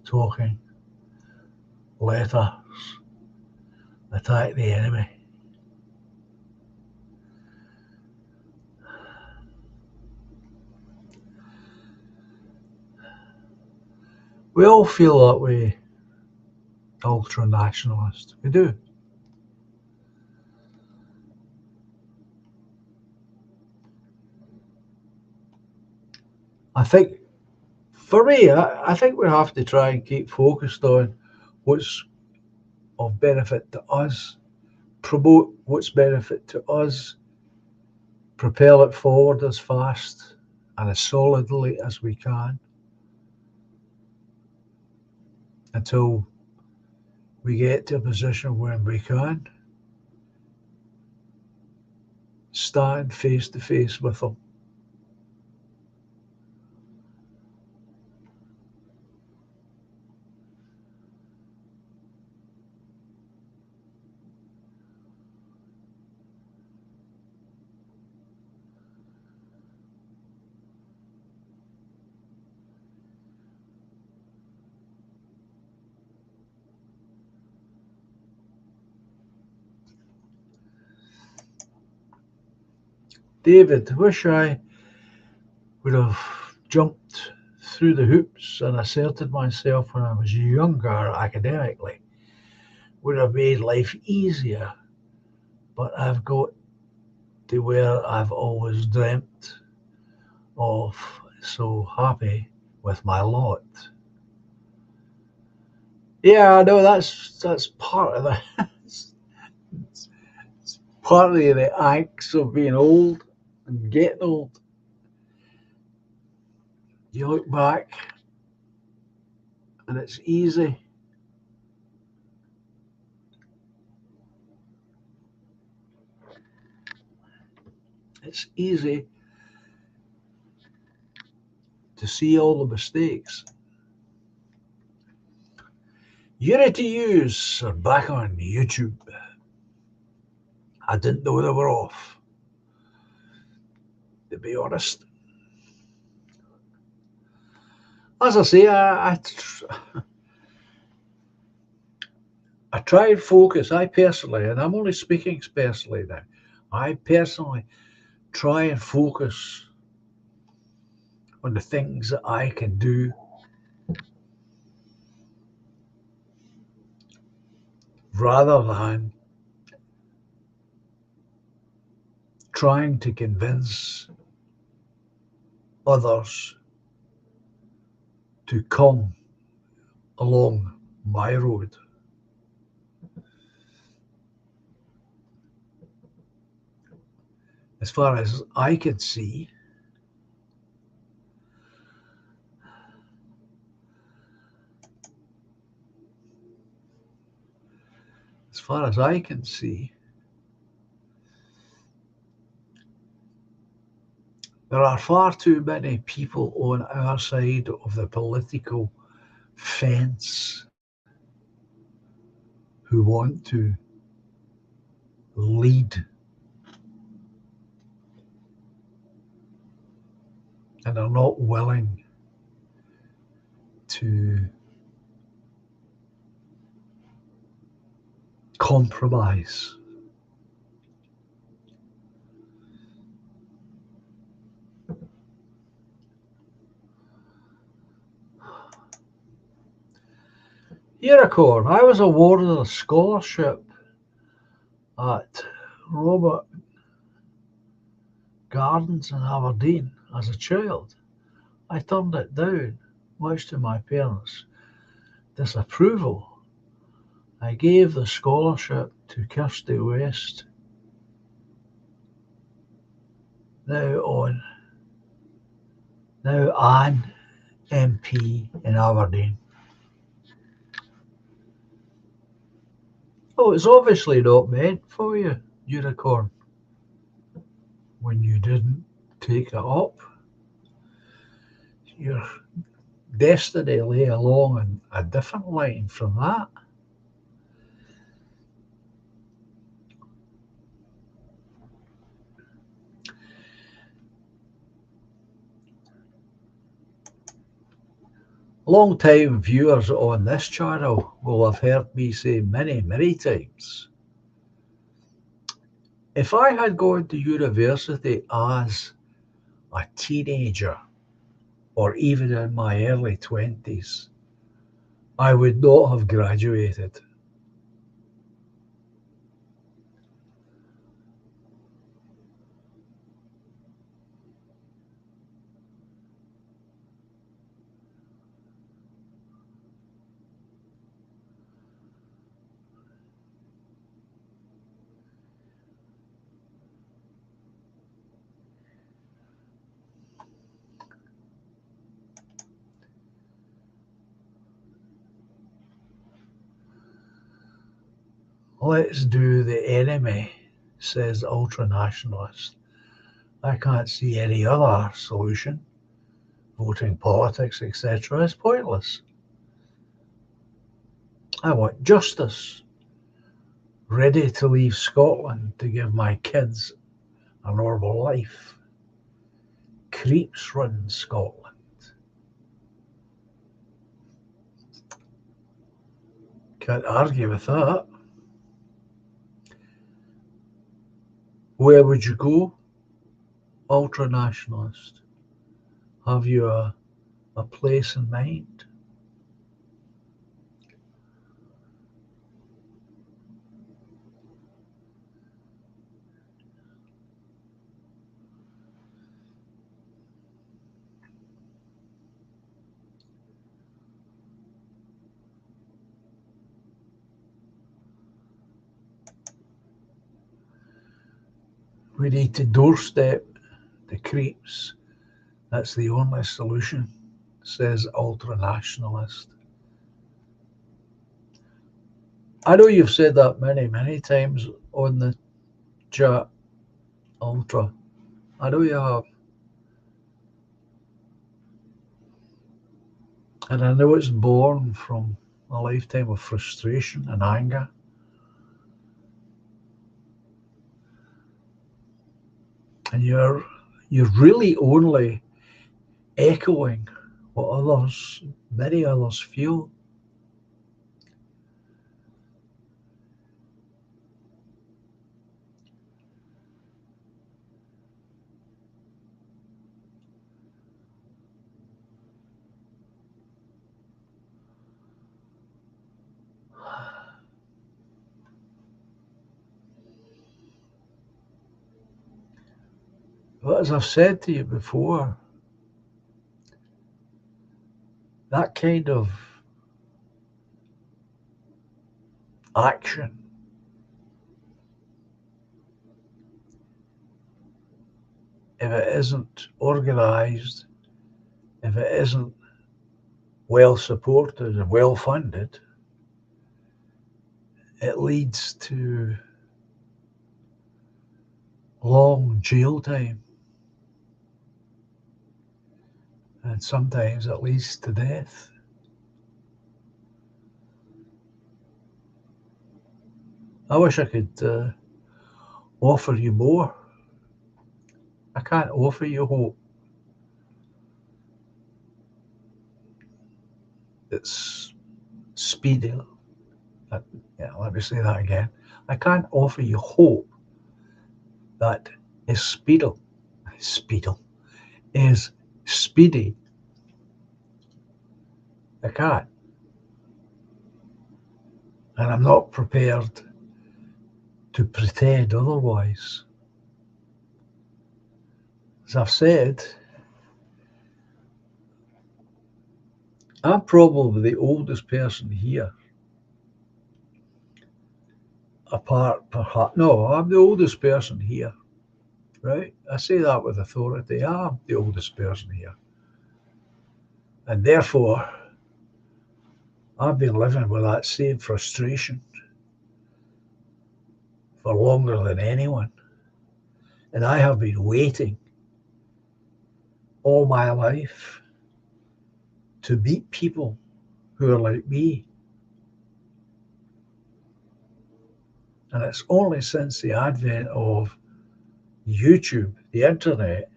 talking, letters, attack the enemy. We all feel that way, ultra-nationalist. We do. I think, for me, I think we have to try and keep focused on what's of benefit to us, promote what's benefit to us, propel it forward as fast and as solidly as we can until we get to a position where we can stand face to face with them. David, wish I would have jumped through the hoops and asserted myself when I was younger academically. Would have made life easier, but I've got to where I've always dreamt of, so happy with my lot. Yeah, I know that's part of the part of the angst of being old and getting old. You look back and it's easy. It's easy to see all the mistakes. Unity Use are back on YouTube. I didn't know they were off, to be honest. As I say, I try and focus. I personally, and I'm only speaking personally now, I personally try and focus on the things that I can do rather than trying to convince others to come along my road. As far as I can see, as far as I can see, there are far too many people on our side of the political fence who want to lead and are not willing to compromise. Unicorn, I was awarded a scholarship at Robert Gardens in Aberdeen as a child. I turned it down, much to my parents' disapproval. I gave the scholarship to Kirsty West, now on now Anne MP in Aberdeen. Oh, it's obviously not meant for you, Unicorn. When you didn't take it up, your destiny lay along a different line from that. Long-time viewers on this channel will have heard me say many, many times, if I had gone to university as a teenager or even in my early 20s, I would not have graduated. Let's do the enemy, says the ultra-nationalist. I can't see any other solution. Voting, politics, etc. is pointless. I want justice. Ready to leave Scotland to give my kids a normal life. Creeps run Scotland. Can't argue with that. Where would you go, ultra-nationalist? Have you a place in mind? We need to doorstep the creeps. That's the only solution, says ultra-nationalist. I know you've said that many, many times on the chat, Ultra. I know you have. And I know it's born from a lifetime of frustration and anger. And you're really only echoing what others, many others feel. But as I've said to you before, that kind of action, if it isn't organised, if it isn't well supported and well funded, it leads to long jail time. And sometimes it leads to death. I wish I could offer you more. I can't offer you hope. It's speedy. Let me say that again. I can't offer you hope that is speedy. Is speedy. I can't. And I'm not prepared to pretend otherwise. As I've said, I'm probably the oldest person here. Apart, perhaps, no, I'm the oldest person here, right? I say that with authority. I'm the oldest person here. And therefore, I've been living with that same frustration for longer than anyone. And I have been waiting all my life to meet people who are like me. And it's only since the advent of YouTube, the internet,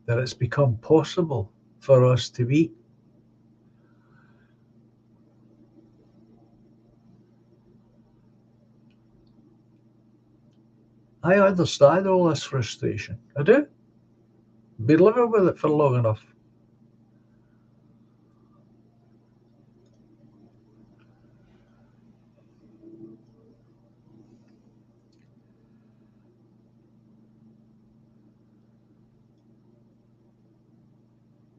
that it's become possible for us to meet. I understand all this frustration. I do. Been living with it for long enough.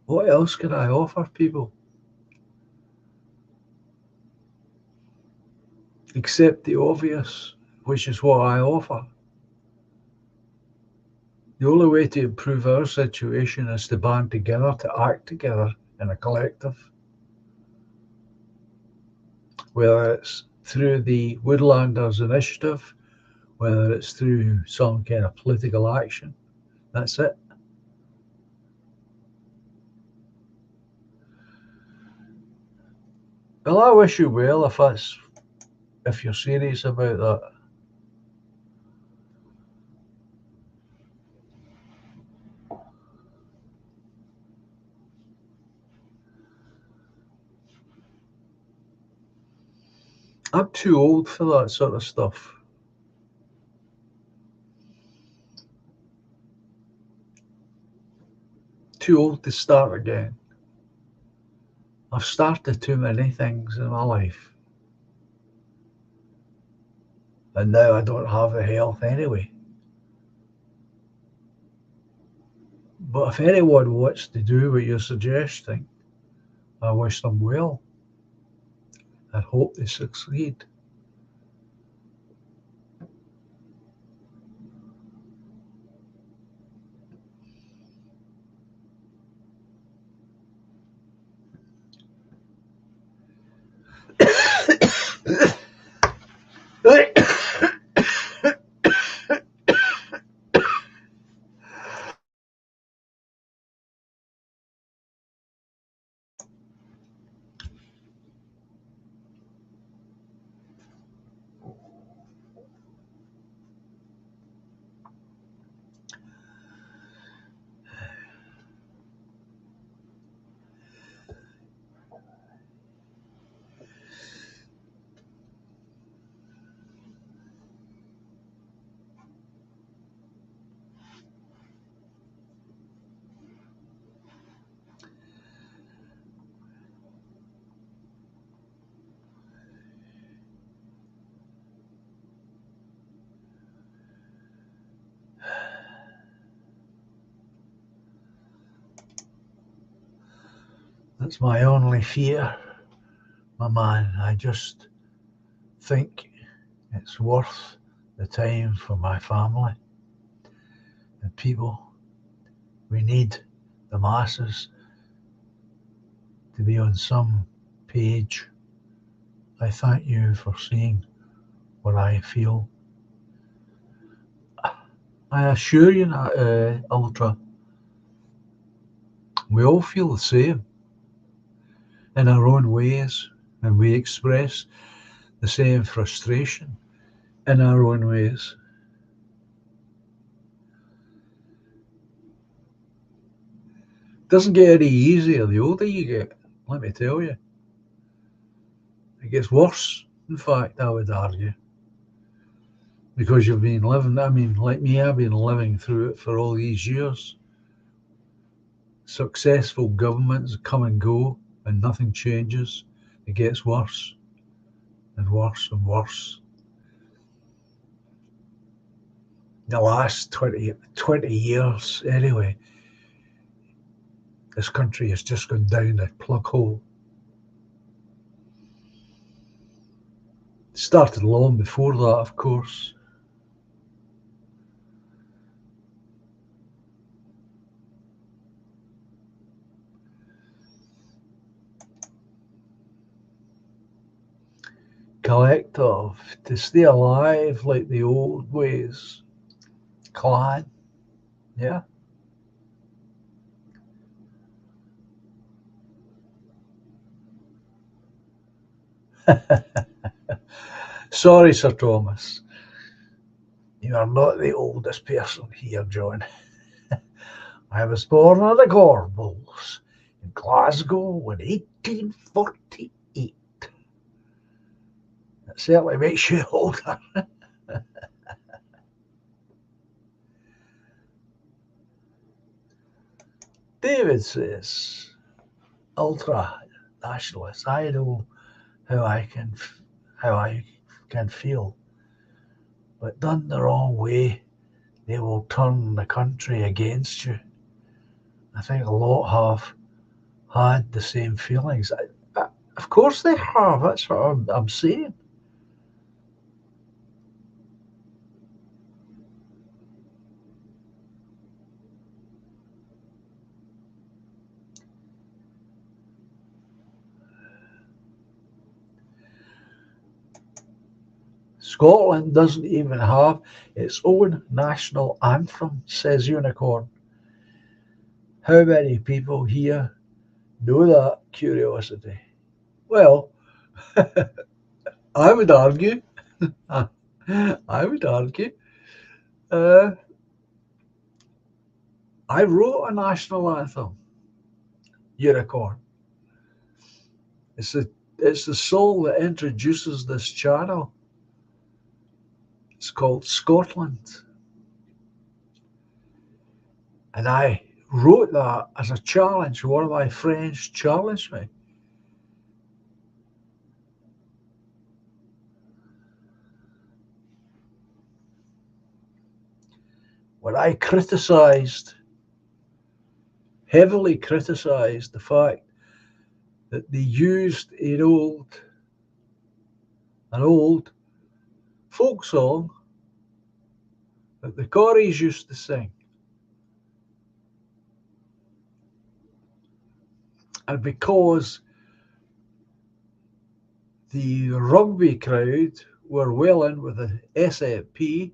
What else can I offer people? Except the obvious, which is what I offer. The only way to improve our situation is to band together, to act together in a collective. Whether it's through the Woodlanders Initiative, whether it's through some kind of political action. That's it. Well, I wish you well if you're serious about that. I'm too old for that sort of stuff. Too old to start again. I've started too many things in my life, and now I don't have the health anyway. But if anyone wants to do what you're suggesting, I wish them well and hope they succeed. That's my only fear, my man. I just think it's worth the time for my family and people. We need the masses to be on some page. I thank you for seeing what I feel. I assure you, Ultra, we all feel the same in our own ways, and we express the same frustration in our own ways. It doesn't get any easier the older you get, let me tell you. It gets worse, in fact, I would argue, because you've been living, I mean, like me, I've been living through it for all these years. Successful governments come and go, and nothing changes. It gets worse and worse and worse. The last 20 years, anyway, this country has just gone down a plug hole. It started long before that, of course. Collective, to stay alive like the old ways. Clan, yeah. Sorry, Sir Thomas. You are not the oldest person here, John. I was born in the Gorbals in Glasgow in 1848. That certainly makes you older. David says, ultra nationalists, I know how how I can feel, but done the wrong way, they will turn the country against you. I think a lot have had the same feelings. Of course they have. That's what I'm saying. Scotland doesn't even have its own national anthem, says Unicorn. How many people here know that curiosity? Well, I would argue, I would argue, uh, I wrote a national anthem, Unicorn. It's the song that introduces this channel. It's called Scotland. And I wrote that as a challenge. One of my friends challenged me. When I heavily criticised the fact that they used an old folk song that the Corries used to sing. And because the rugby crowd were well in with the SFP,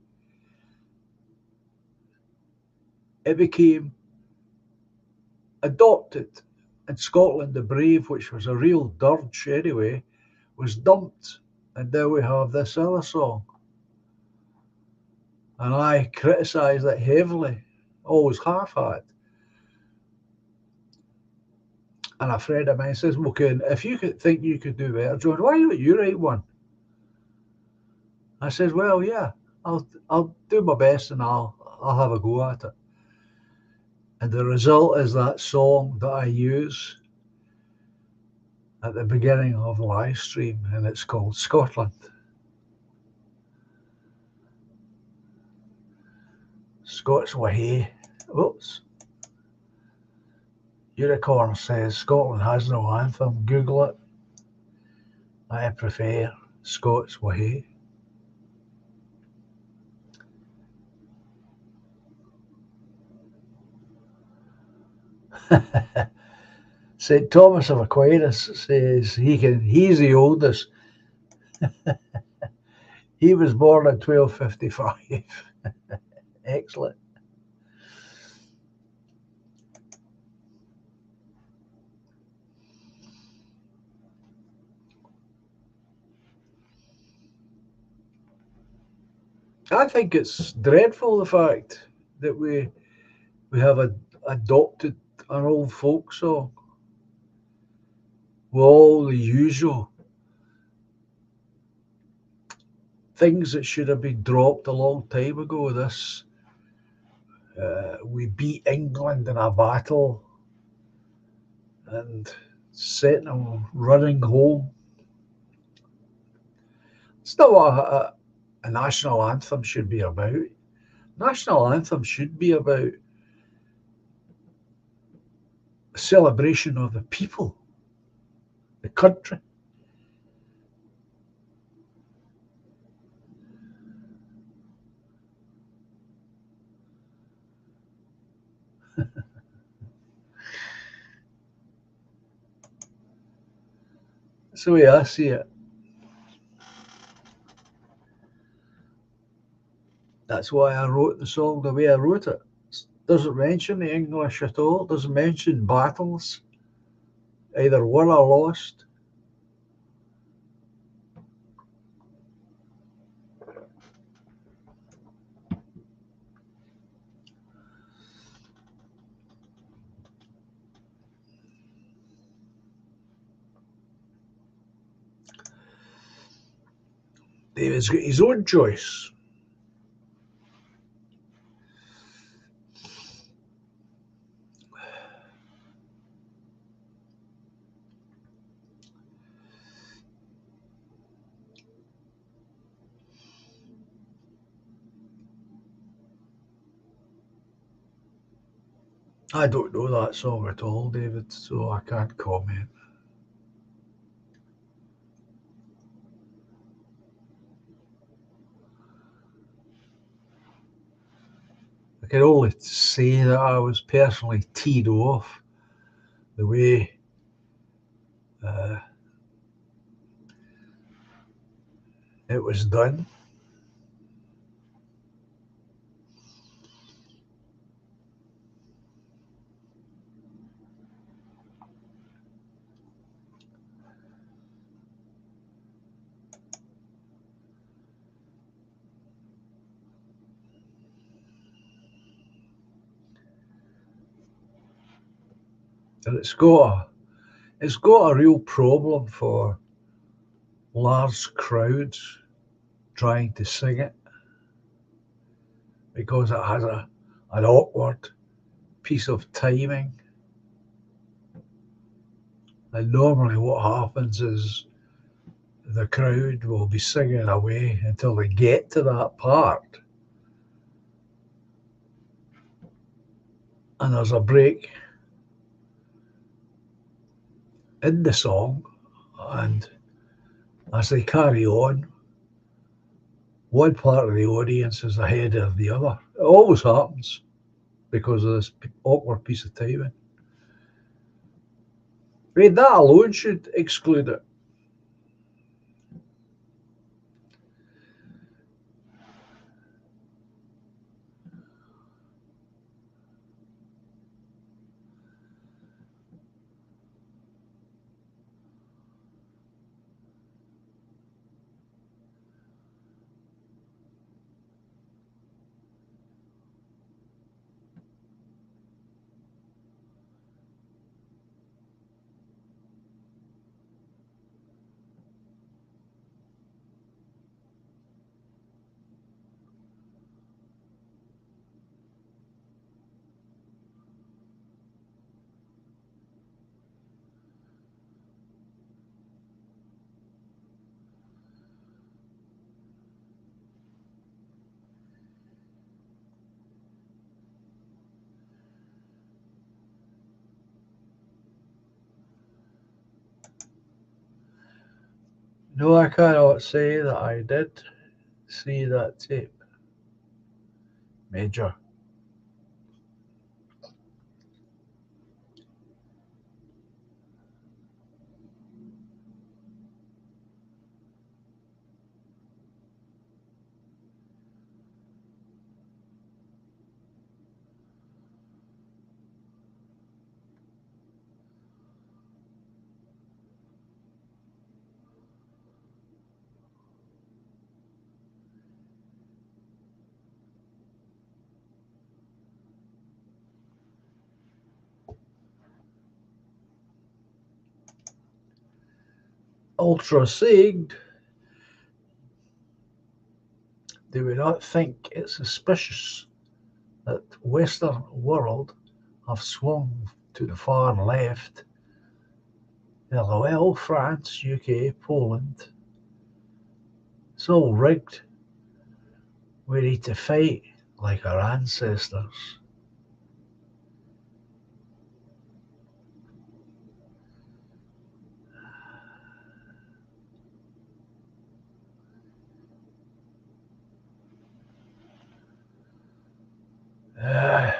it became adopted. In Scotland, the Brave, which was a real dirge anyway, was dumped. And now we have this other song. And I criticised it heavily, always half had. And a friend of mine says, well, if you think you could do better, John, why don't you write one? I says, well, yeah, I'll do my best and I'll have a go at it. And the result is that song that I use at the beginning of the live stream, and it's called Scotland. Scots Wahey. Oops. Unicorn says Scotland has no anthem. Google it. I prefer Scots Wahey. St. Thomas of Aquinas says he's the oldest. He was born in 1255. Excellent. I think it's dreadful, the fact that we have adopted an old folk song with all the usual things that should have been dropped a long time ago. This we beat England in a battle and setting them running home. It's not what a national anthem should be about. National anthem should be about a celebration of the people, the country. That's the way I see it. That's why I wrote the song the way I wrote it. It doesn't mention the English at all. It doesn't mention battles, either won or lost. David's got his own choice. I don't know that song at all, David, so I can't comment. I can only say that I was personally teed off the way it was done. And it's got a real problem for large crowds trying to sing it because it has an awkward piece of timing. And normally what happens is the crowd will be singing away until they get to that part. And there's a break in the song, and as they carry on, one part of the audience is ahead of the other. It always happens because of this awkward piece of timing. I mean, that alone should exclude it. No, I cannot say that I did see that tape, Major. Ultra saying do we not think it suspicious that Western world have swung to the far left? LOL, France, UK, Poland. It's all rigged. We need to fight like our ancestors. Uh,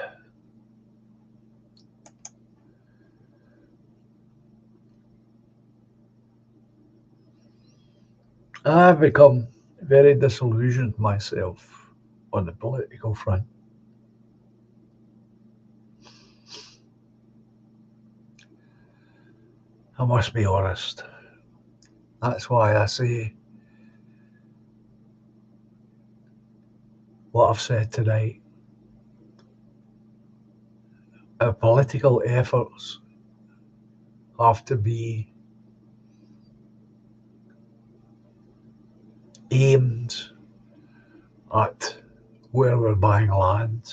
I've become very disillusioned myself on the political front. I must be honest. That's why I say what I've said tonight. Our political efforts have to be aimed at where we're buying land.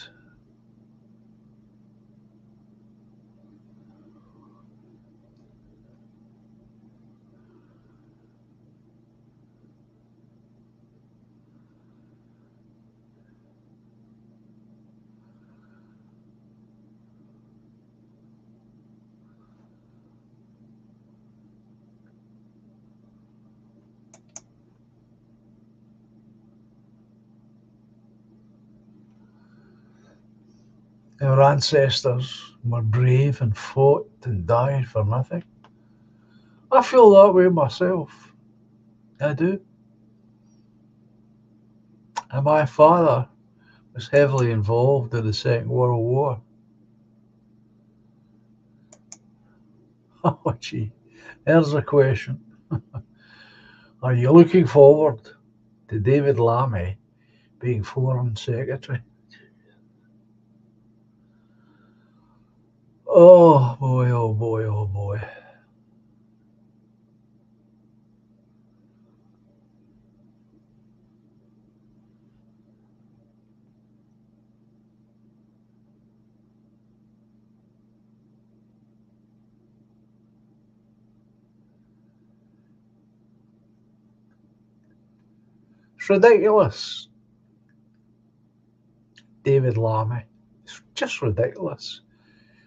Our ancestors were brave and fought and died for nothing. I feel that way myself. I do. And my father was heavily involved in the Second World War. Oh, gee, there's a question. Are you looking forward to David Lammy being Foreign Secretary? Oh boy, oh boy, oh boy. It's ridiculous. David Lammy. It's just ridiculous.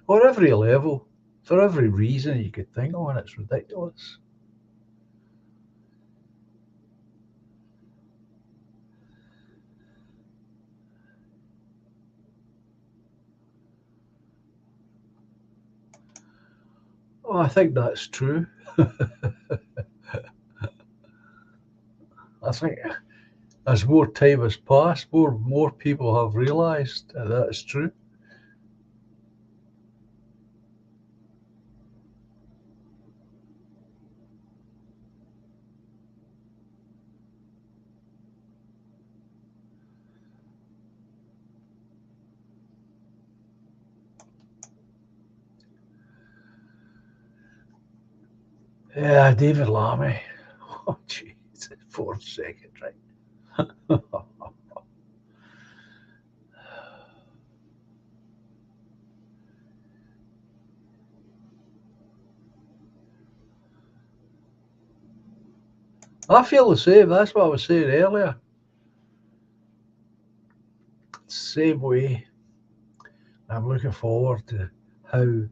On every level, for every reason you could think of, and it's ridiculous. Oh, I think that's true. I think as more time has passed, more people have realised that that's true. Yeah, David Lammy. Oh, jeez, 4 seconds, right? I feel the same. That's what I was saying earlier. Same way. I'm looking forward to how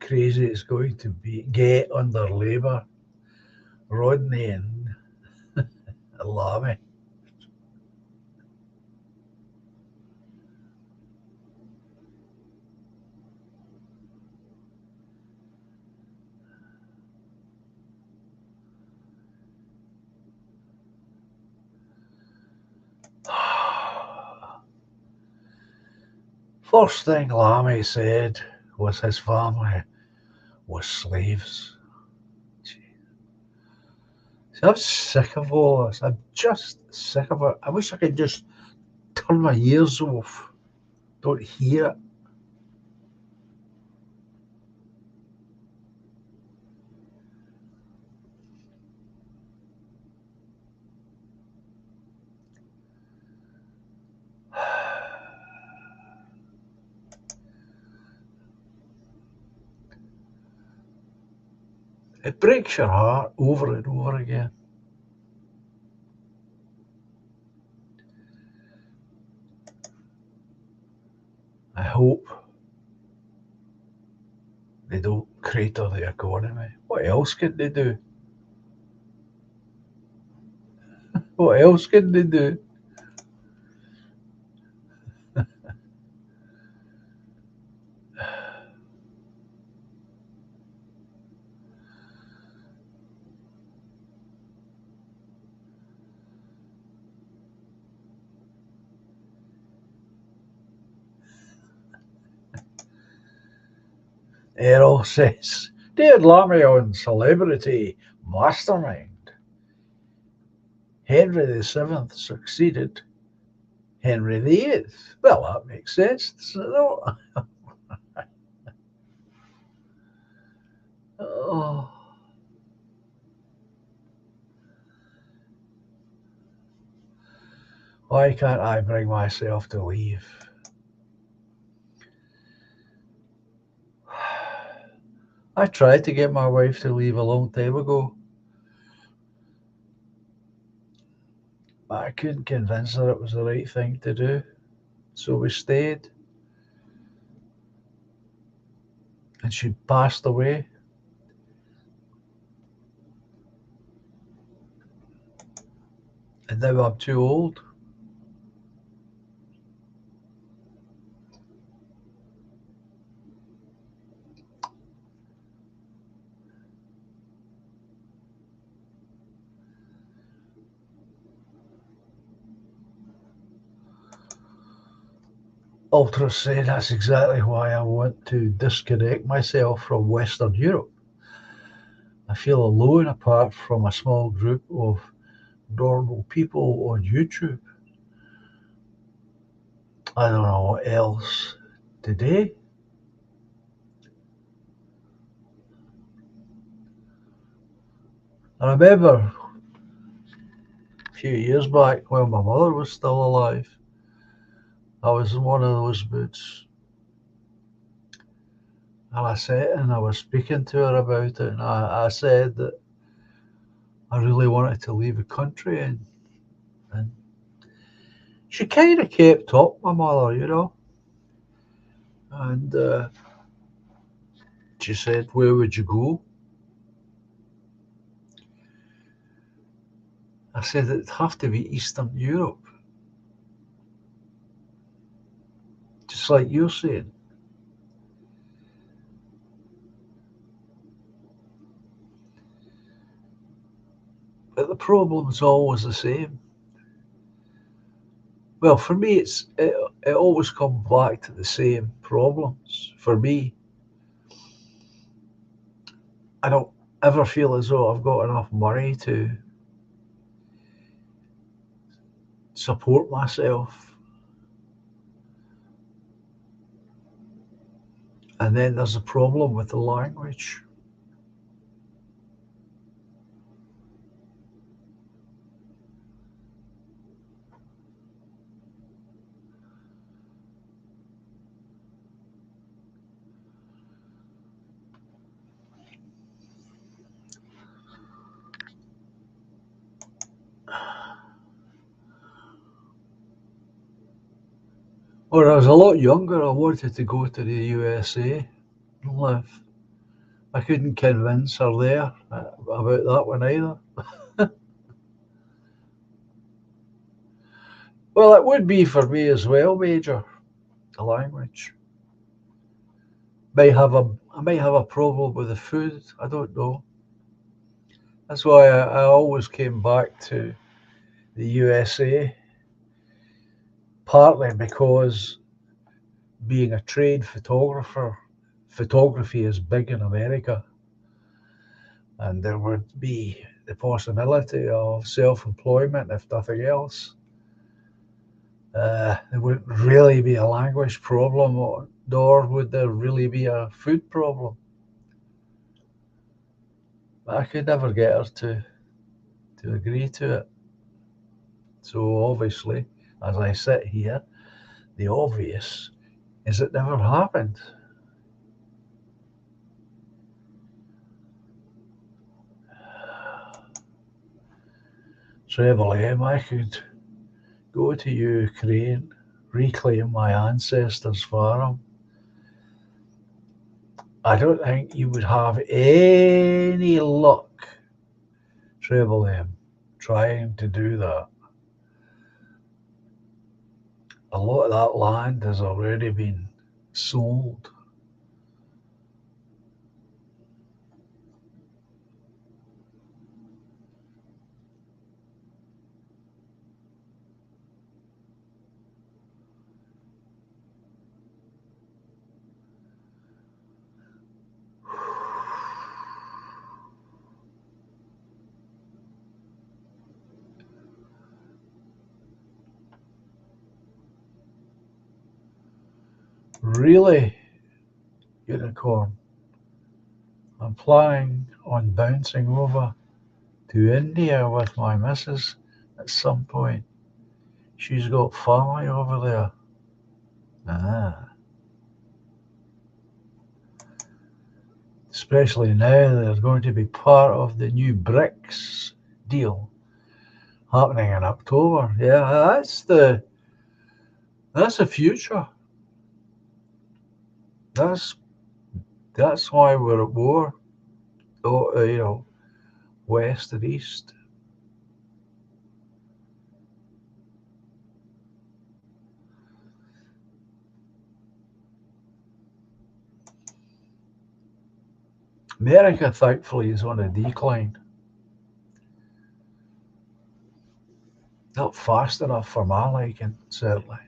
crazy it's going to get under Labour, Rodney and Lammy. First thing Lammy said was his family was slaves. See, I'm sick of all this. I'm just sick of it. I wish I could just turn my ears off. Don't hear it. It breaks your heart over and over again. I hope they don't crater the economy. What else can they do? What else can they do? Errol says, David Lammy on Celebrity Mastermind. Henry VII succeeded Henry VIII. Well, that makes sense, doesn't it? Oh, why can't I bring myself to leave? I tried to get my wife to leave a long time ago, but I couldn't convince her it was the right thing to do. So we stayed, and she passed away. And now I'm too old. Ultra said that's exactly why I want to disconnect myself from Western Europe. I feel alone apart from a small group of normal people on YouTube. I don't know what else today. I remember a few years back when my mother was still alive, I was in one of those moods. And I sat and I was speaking to her about it, and I said that I really wanted to leave the country, and she kind of kept up, my mother, and she said, "Where would you go?" I said, "It'd have to be Eastern Europe, just like you're saying." But the problem's always the same. Well, for me, it always comes back to the same problems. For me, I don't ever feel as though I've got enough money to support myself. And then there's a problem with the language. When I was a lot younger, I wanted to go to the USA and live. I couldn't convince her there about that one either. Well, it would be for me as well, Major, the language. I may have a problem with the food. I don't know. That's why I always came back to the USA, partly because being a trained photographer, photography is big in America, and there would be the possibility of self-employment if nothing else. There wouldn't really be a language problem, nor would there really be a food problem. But I could never get her to agree to it. So obviously, as I sit here, the obvious is it never happened. Treble M, I could go to Ukraine, reclaim my ancestors' farm. I don't think you would have any luck, Treble M, trying to do that. A lot of that land has already been sold. Really, Unicorn, I'm planning on bouncing over to India with my missus at some point. She's got family over there. Ah, especially now they're going to be part of the new BRICS deal happening in October. Yeah, that's the future. That's that's why we're at war. Oh, west and east. America, thankfully, is on a decline. Not fast enough for my liking, certainly.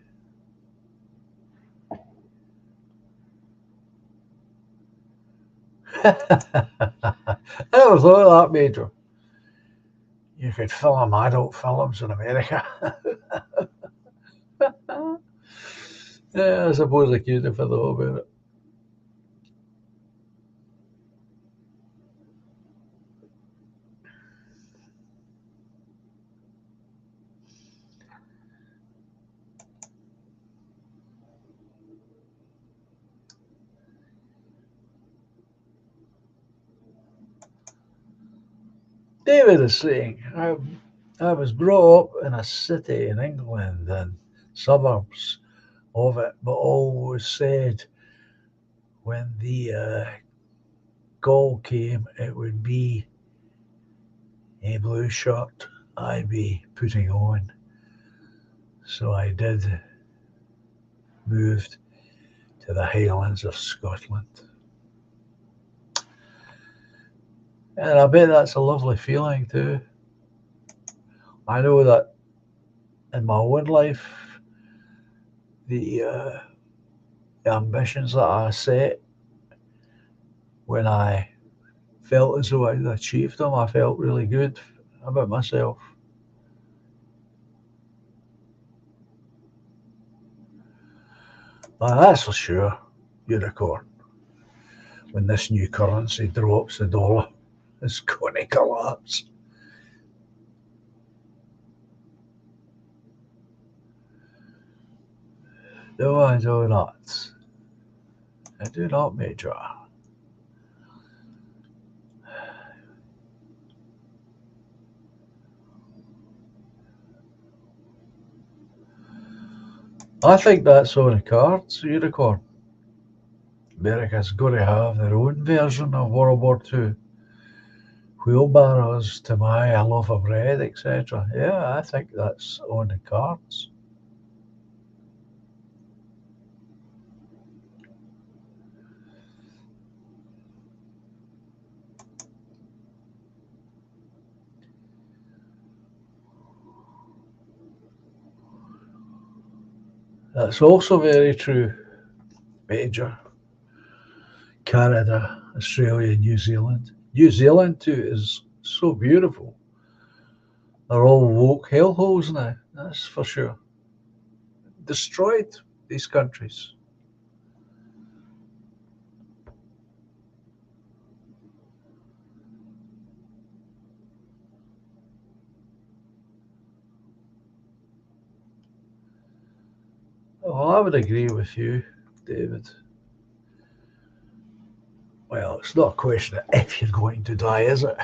I never thought of that, Major. You could film adult films in America. Yeah, I suppose I could if I thought about it. David is saying, I was brought up in a city in England and suburbs of it, but always said when the call came, it would be a blue shirt I'd be putting on. So I did moved to the Highlands of Scotland. And I bet that's a lovely feeling too. I know that in my own life, the ambitions that I set when I felt as though I'd achieved them, I felt really good about myself. That's for sure, unicorn. When this new currency drops, the dollar is going to collapse. No, I do not. I do not, Major. I think that's on the cards, unicorn. America's got to have their own version of World War Two. Wheelbarrows to buy a loaf of bread, etc. Yeah, I think that's on the cards. That's also very true, Major. Canada, Australia, New Zealand. New Zealand too is so beautiful. They're all woke hellholes now, that's for sure. Destroyed these countries. Well, I would agree with you, David. Well, it's not a question of if you're going to die, is it?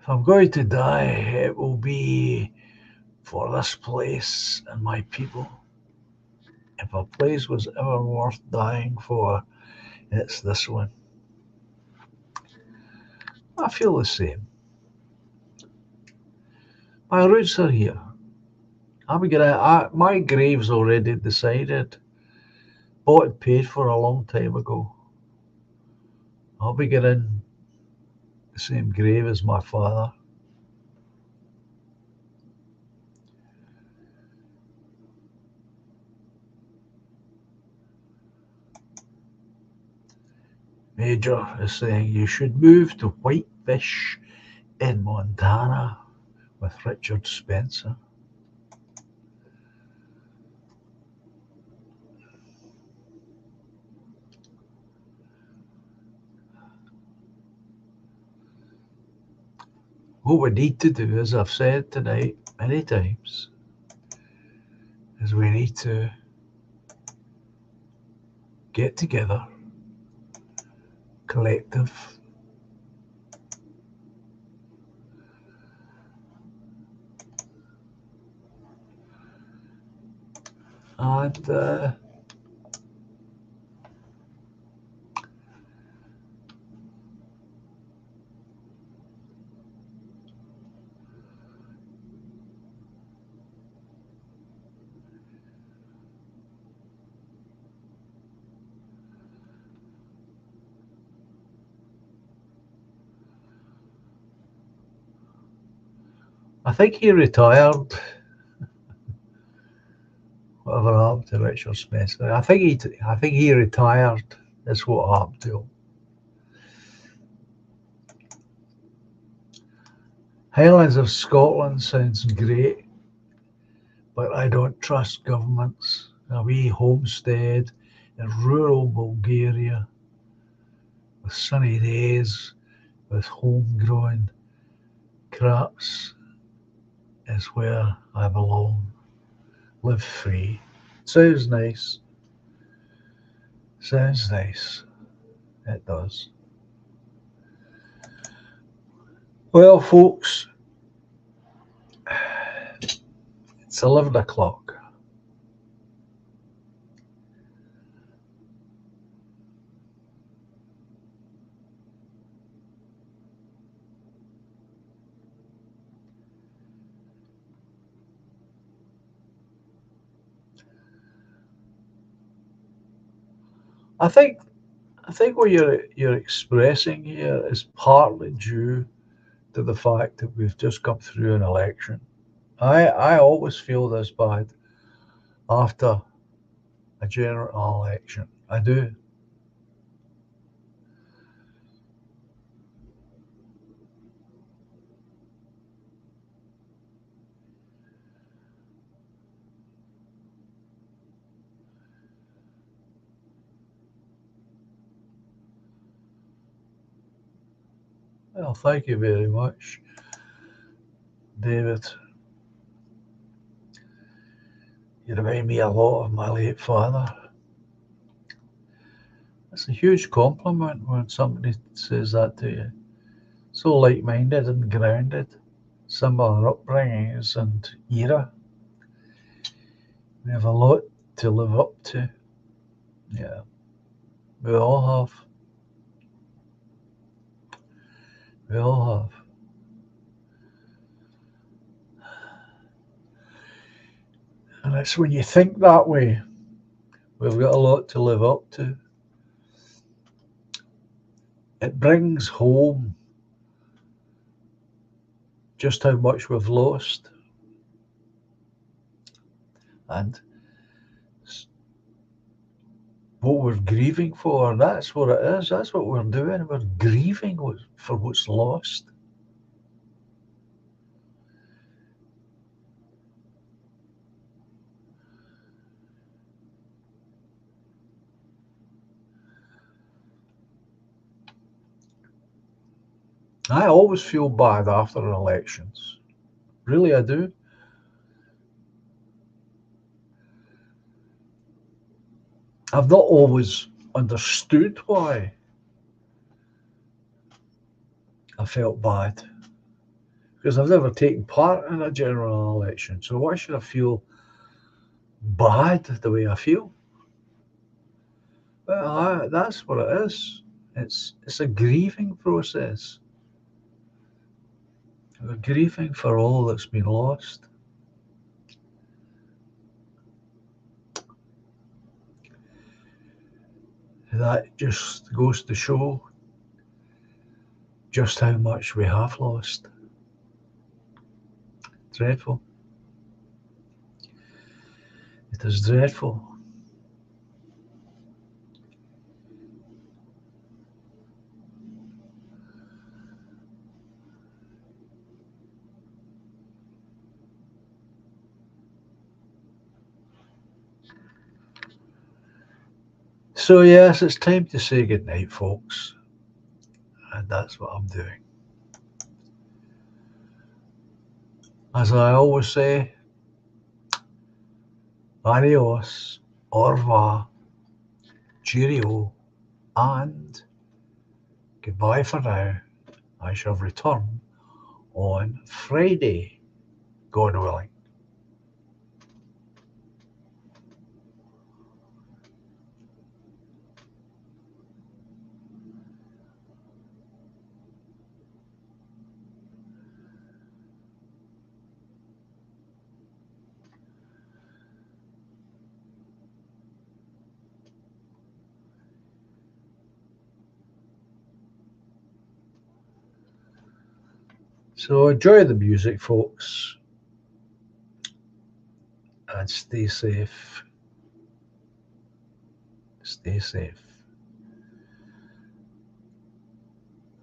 If I'm going to die, it will be for this place and my people. If a place was ever worth dying for, it's this one. I feel the same. My roots are here. My grave's already decided, bought and paid for a long time ago. I'll be getting the same grave as my father. Major is saying you should move to Whitefish in Montana with Richard Spencer. What we need to do, as I've said tonight many times, is we need to get together, collective, and I think he retired. Whatever happened to Richard Spencer? I think he retired. That's what happened to him. Highlands of Scotland sounds great, but I don't trust governments. A wee homestead in rural Bulgaria with sunny days, with homegrown crops is where I belong. Live free. Sounds nice. Sounds nice. It does. Well, folks, it's 11 o'clock. I think I think what you're expressing here is partly due to the fact that we've just come through an election. I always feel this bad after a general election. I do. Well, thank you very much, David. You remind me a lot of my late father. It's a huge compliment when somebody says that to you. So like-minded and grounded, similar upbringings and era. We have a lot to live up to. Yeah, we all have. We all have. And it's when you think that way, we've got a lot to live up to. It brings home just how much we've lost. And what we're grieving for, that's what it is. That's what we're doing. We're grieving for what's lost. I always feel bad after elections. Really, I do. I've not always understood why I felt bad, because I've never taken part in a general election. So why should I feel bad the way I feel? Well, that's what it is. It's a grieving process. We're grieving for all that's been lost. That just goes to show just how much we have lost. Dreadful. It is dreadful. So yes, it's time to say goodnight, folks. And that's what I'm doing. As I always say, adios, au revoir, cheerio, and goodbye for now. I shall return on Friday, God willing. So enjoy the music, folks, and stay safe. Stay safe.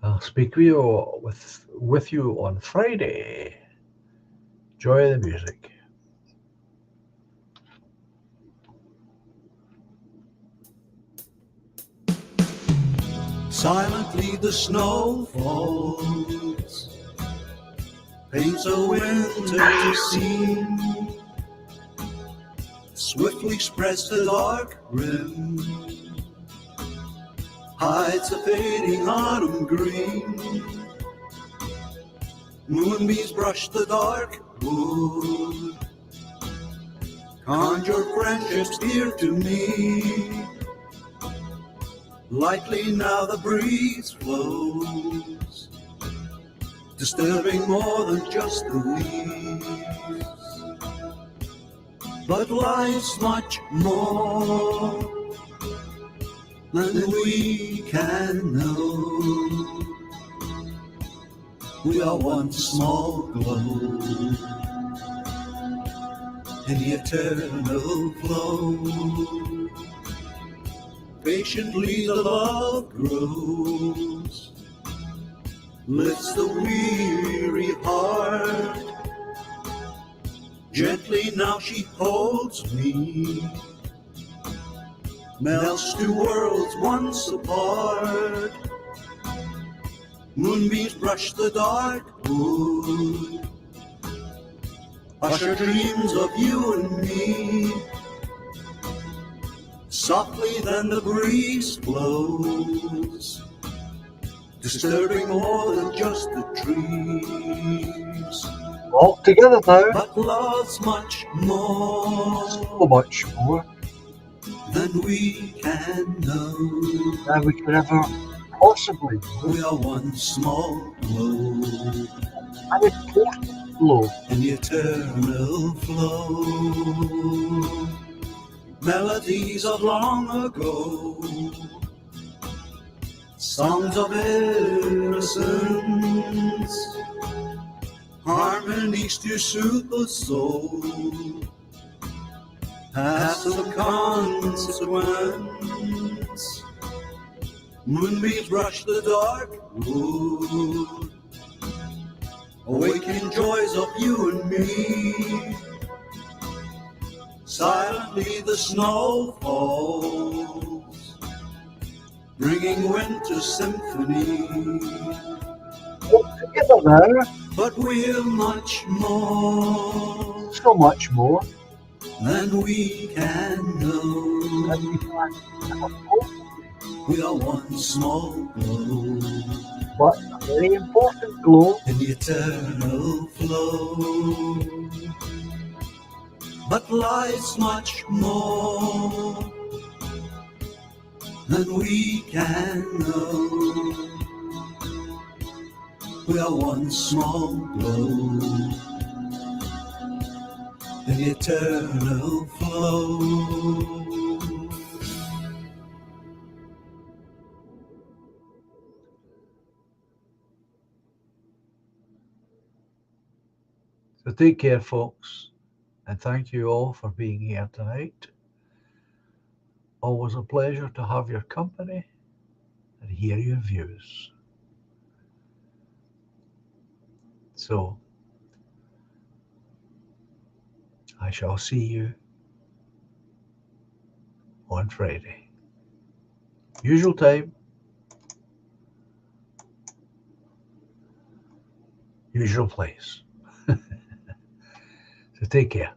I'll speak with you on Friday. Enjoy the music. Silently the snow falls paints a winter scene, swiftly spreads the dark rim, hides a fading autumn green. Moonbeams brush the dark wood, conjure friendships dear to me. Lightly now the breeze flows, disturbing more than just the leaves. But life's much more than we can know. We are one small glow in the eternal flow. Patiently the love grows, lifts the weary heart. Gently now she holds me, melts two worlds once apart. Moonbeams brush the dark wood, usher dreams of you and me. Softly then the breeze blows, disturbing more than just the trees. All together now. But love's much more, So much more than we can know. than we could ever possibly know. We are one small glow An important glow. in the eternal flow. Melodies of long ago, songs of innocence, harmonies to soothe the soul, have some consequence. Moonbeams brush the dark wood, awakening joys of you and me. Silently the snow falls, bringing winter symphony. All together now. But we're much more So much more than we can know. than we can ever possibly. We are one small glow But a very important glow. in the eternal flow. But life's much more than we can know. We are one small glow in the eternal flow. So take care, folks, and thank you all for being here tonight. Always a pleasure to have your company and hear your views. So, I shall see you on Friday. Usual time, usual place. So take care.